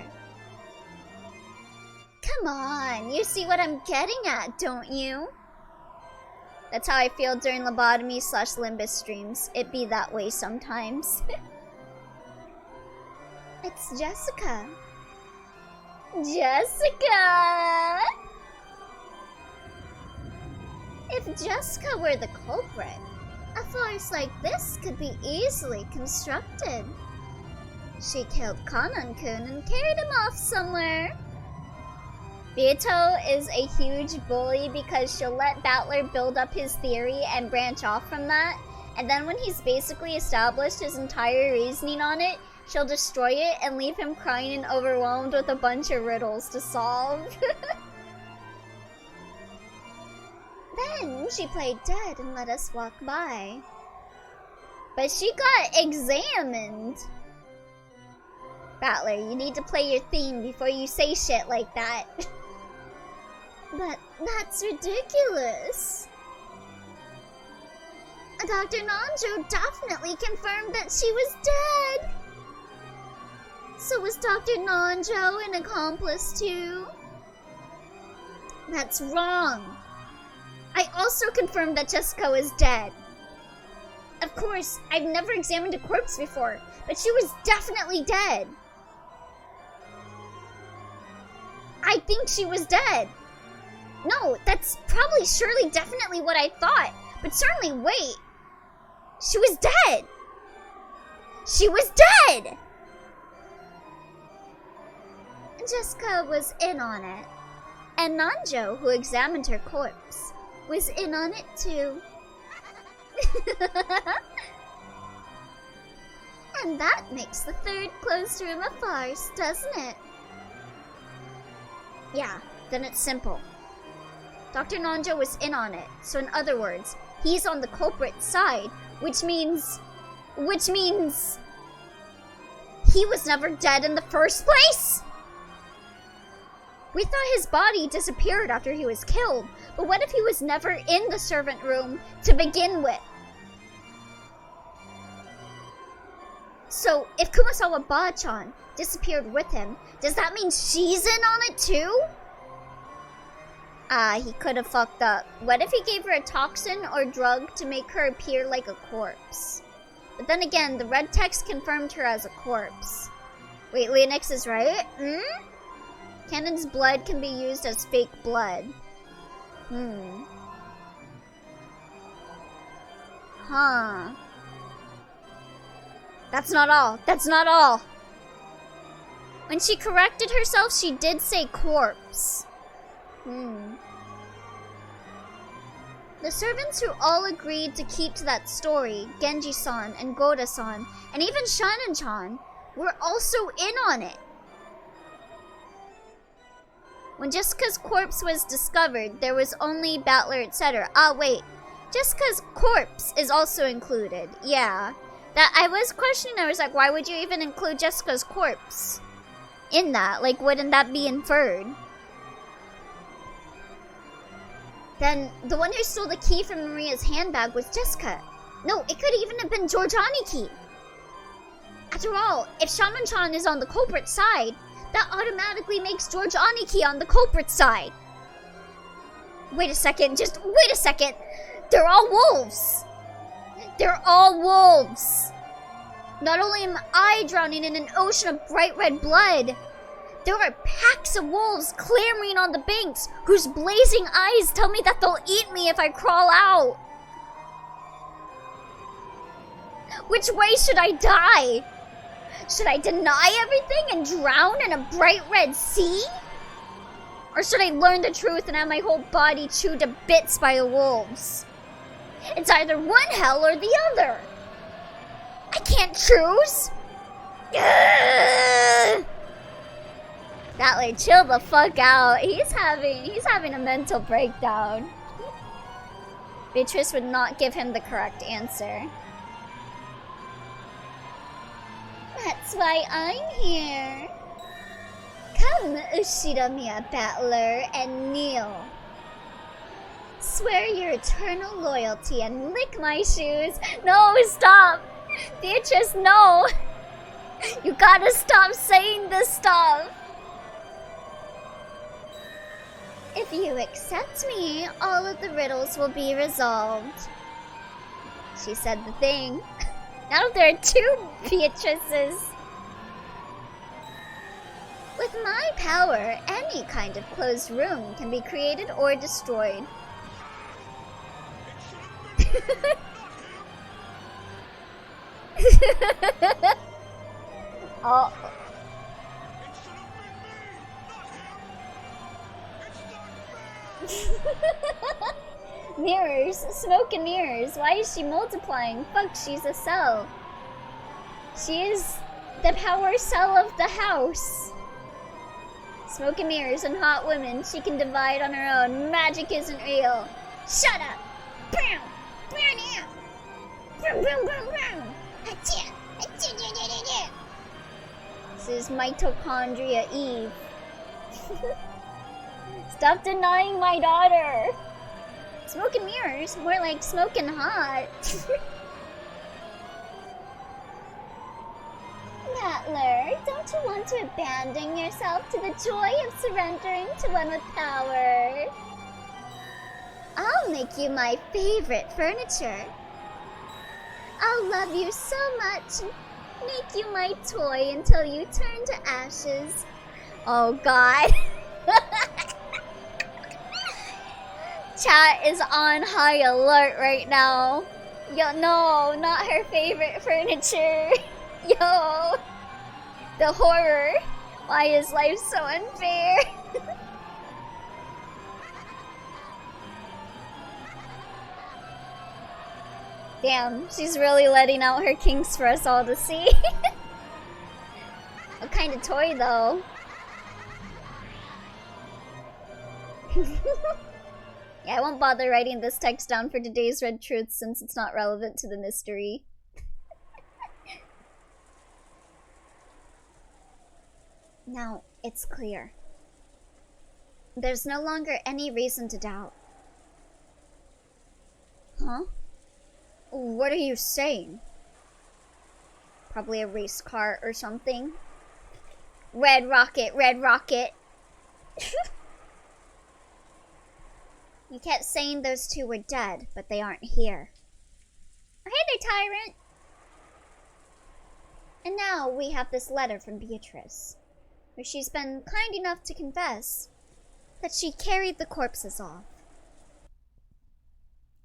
Come on, you see what I'm getting at, don't you? That's how I feel during lobotomy/limbus streams. It be that way sometimes. It's Jessica. Jessica! If Jessica were the culprit, a farce like this could be easily constructed. She killed Kanan-kun and carried him off somewhere. Beato is a huge bully because she'll let Battler build up his theory and branch off from that, and then when he's basically established his entire reasoning on it, she'll destroy it and leave him crying and overwhelmed with a bunch of riddles to solve. Then she played dead and let us walk by. But she got examined. Battler, you need to play your theme before you say shit like that. But that's ridiculous. Dr. Nanjo definitely confirmed that she was dead. So was Dr. Nanjo an accomplice too? That's wrong. I also confirmed that Jessica was dead. Of course, I've never examined a corpse before, but she was definitely dead. I think she was dead. No, that's probably surely definitely what I thought, but certainly wait. She was dead. She was dead! Jessica was in on it. And Nanjo, who examined her corpse, was in on it too. And that makes the third closed room a farce, doesn't it? Yeah, then it's simple. Dr. Nanjo was in on it, so in other words, he's on the culprit's side, which means he was never dead in the first place? We thought his body disappeared after he was killed, but what if he was never in the servant room to begin with? So, if Kumasawa Ba-chan disappeared with him, does that mean she's in on it too? He could have fucked up. What if he gave her a toxin or drug to make her appear like a corpse? But then again, the red text confirmed her as a corpse. Wait, Leonix is right? Cannon's blood can be used as fake blood. Huh. That's not all. That's not all. When she corrected herself, she did say corpse. The servants who all agreed to keep to that story, Genji-san and Goda-san, and even Shannon-chan, were also in on it. When Jessica's corpse was discovered, there was only Battler, etc. Wait. Jessica's corpse is also included. Yeah. That I was questioning, I was like, why would you even include Jessica's corpse in that? Like, wouldn't that be inferred? Then, the one who stole the key from Maria's handbag was Jessica. No, it could even have been George Aniki. After all, if Shaman-chan is on the culprit's side, that automatically makes George Aniki on the culprit's side. Wait a second, just wait a second. They're all wolves. They're all wolves. Not only am I drowning in an ocean of bright red blood, there are packs of wolves clamoring on the banks whose blazing eyes tell me that they'll eat me if I crawl out. Which way should I die? Should I deny everything and drown in a bright red sea? Or should I learn the truth and have my whole body chewed to bits by the wolves? It's either one hell or the other. I can't choose. Battler, chill the fuck out. He's having a mental breakdown. Beatrice would not give him the correct answer. That's why I'm here. Come, Ushidamiya Battler, and kneel. Swear your eternal loyalty and lick my shoes. No, stop! Beatrice, no! You gotta stop saying this stuff! If you accept me, all of the riddles will be resolved. She said the thing. Now there are two Beatrices. With my power, any kind of closed room can be created or destroyed. Oh. Mirrors, smoke and mirrors. Why is she multiplying? Fuck, she's a cell. She is the power cell of the house. Smoke and mirrors and hot women. She can divide on her own. Magic isn't real. Shut up. Bam. This is mitochondria Eve. Stop denying my daughter! Smoke and mirrors? More like smoking hot. Battler, don't you want to abandon yourself to the joy of surrendering to one with power? I'll make you my favorite furniture. I'll love you so much and make you my toy until you turn to ashes. Oh god. Chat is on high alert right now. Yo, no, not her favorite furniture. Yo, the horror. Why is life so unfair? Damn, she's really letting out her kinks for us all to see. What kind of toy, though? Yeah, I won't bother writing this text down for today's Red Truth since it's not relevant to the mystery. Now, it's clear. There's no longer any reason to doubt. Huh? What are you saying? Probably a race car or something. Red rocket, red rocket. You kept saying those two were dead, but they aren't here. Oh, hey there, Tyrant! And now we have this letter from Beatrice, where she's been kind enough to confess that she carried the corpses off.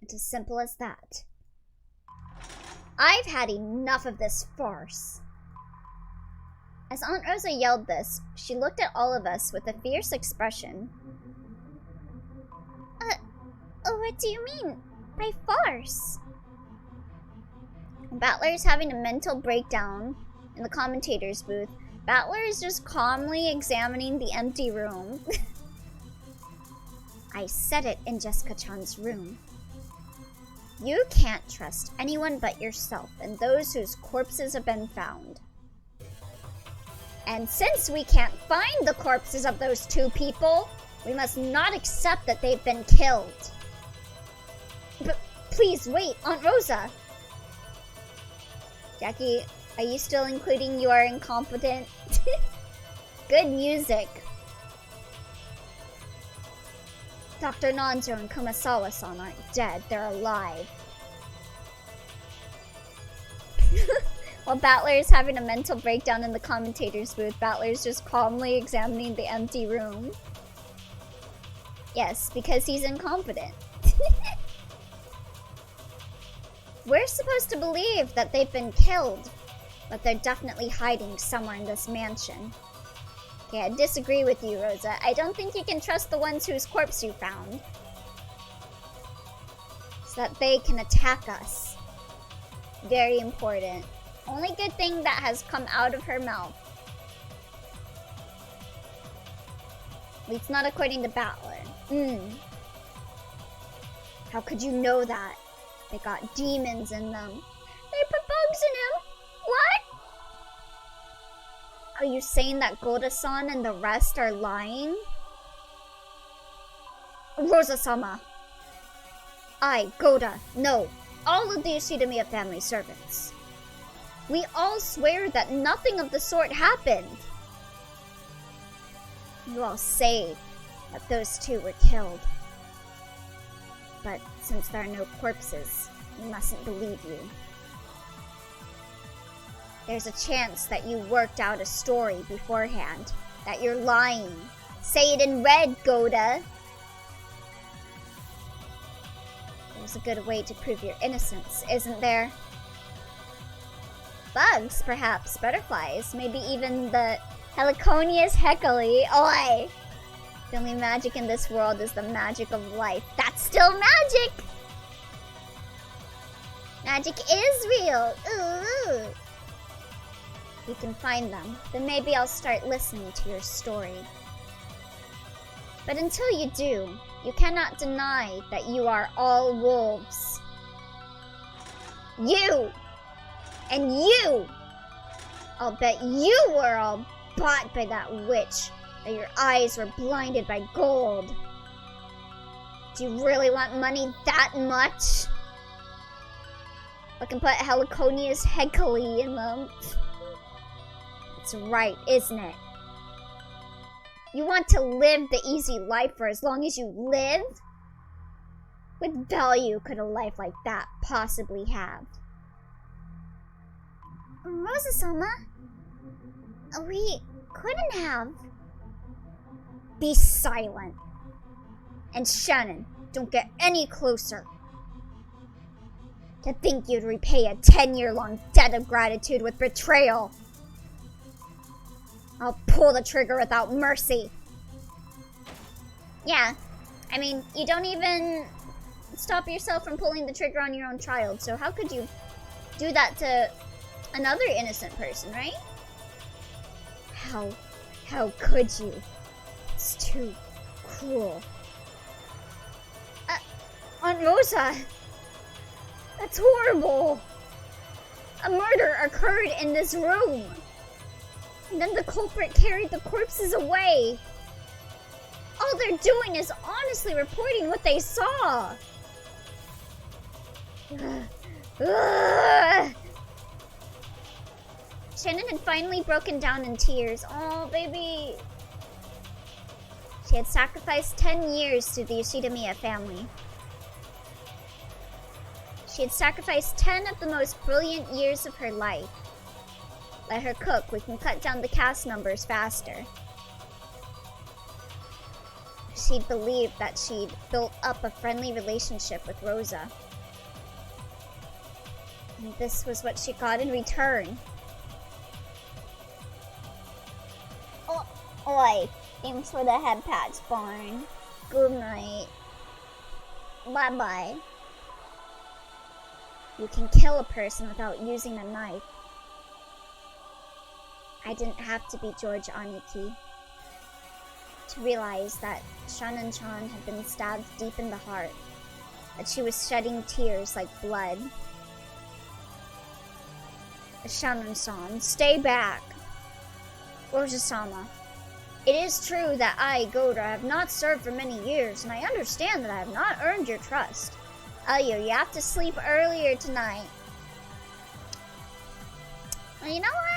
It's as simple as that. I've had enough of this farce. As Aunt Rosa yelled this, she looked at all of us with a fierce expression. What do you mean by farce? Battler's having a mental breakdown in the commentator's booth. Battler is just calmly examining the empty room. I said it in Jessica-chan's room. You can't trust anyone but yourself and those whose corpses have been found. And since we can't find the corpses of those two people, we must not accept that they've been killed. But please wait, Aunt Rosa. Jackie, are you still including you are incompetent? Good music. Dr. Nanzo and Kumasawa-san aren't dead, they're alive. While Battler is having a mental breakdown in the commentator's booth, Battler is just calmly examining the empty room. Yes, because he's incompetent. We're supposed to believe that they've been killed, but they're definitely hiding somewhere in this mansion. Okay, I disagree with you, Rosa. I don't think you can trust the ones whose corpse you found. So that they can attack us. Very important. Only good thing that has come out of her mouth. At least not according to Battler. How could you know that? They got demons in them. They put bugs in him. What? Are you saying that Goda-san and the rest are lying? Rosa-sama. I, Goda, no. All of the Yoshidamiya family servants. We all swear that nothing of the sort happened. You all say that those two were killed. But since there are no corpses, we mustn't believe you. There's a chance that you worked out a story beforehand, that you're lying. Say it in red, Goda. There's a good way to prove your innocence, isn't there? Bugs, perhaps, butterflies, maybe even the Heliconius heculi. Oi! The only magic in this world is the magic of life. That's still magic! Magic is real! Ooh! We can find them, then maybe I'll start listening to your story. But until you do, you cannot deny that you are all wolves. You! And you! I'll bet you were all bought by that witch, that your eyes were blinded by gold. Do you really want money that much? I can put Heliconia's Hecale in them. That's right, isn't it? You want to live the easy life for as long as you live? What value could a life like that possibly have? Rosa-sama, we couldn't have. Be silent. And Shannon, don't get any closer. To think you'd repay a 10-year-long debt of gratitude with betrayal. I'll pull the trigger without mercy. Yeah, I mean, you don't even stop yourself from pulling the trigger on your own child, so how could you do that to another innocent person, right? How could you? It's too cruel. Aunt Rosa, that's horrible. A murder occurred in this room. And then the culprit carried the corpses away. All they're doing is honestly reporting what they saw. Shannon had finally broken down in tears. Oh, baby. She had sacrificed 10 years to the Yoshida-miya family. She had sacrificed 10 of the most brilliant years of her life. Let her cook, we can cut down the cast numbers faster. She believed that she'd built up a friendly relationship with Rosa. And this was what she got in return. Oh, oi, thanks for the head pats, Barn. Good night. Bye-bye. You can kill a person without using a knife. I didn't have to be George Aniki to realize that Shannon-chan had been stabbed deep in the heart, that she was shedding tears like blood. Shannon-san, stay back. Rosa-sama, it is true that I, Goda, have not served for many years, and I understand that I have not earned your trust. Elio, you have to sleep earlier tonight. Well, you know what?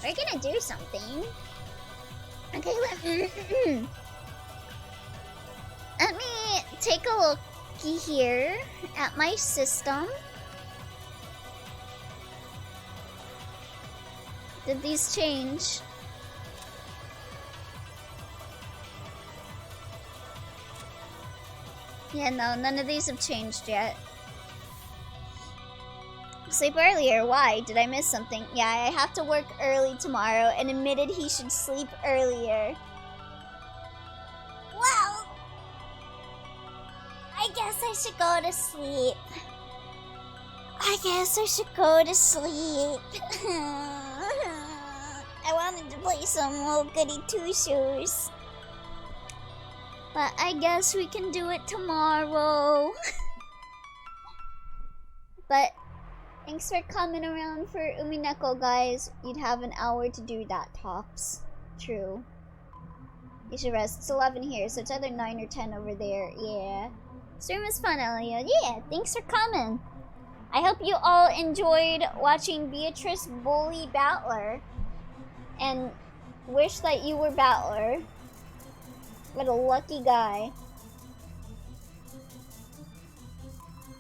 We're gonna do something. Okay, let me take a looky here at my system. Did these change? Yeah, no, none of these have changed yet. Sleep earlier, why? Did I miss something? Yeah, I have to work early tomorrow and admitted he should sleep earlier. Well, I guess I should go to sleep. I wanted to play some little goody two-shoes. But I guess we can do it tomorrow. But thanks for coming around for Umineko, guys. You'd have an hour to do that, tops. True. You should rest. It's 11 here, so it's either 9 or 10 over there. Yeah. Stream was fun, Elliot. Yeah, thanks for coming. I hope you all enjoyed watching Beatrice bully Battler. And wish that you were Battler. What a lucky guy.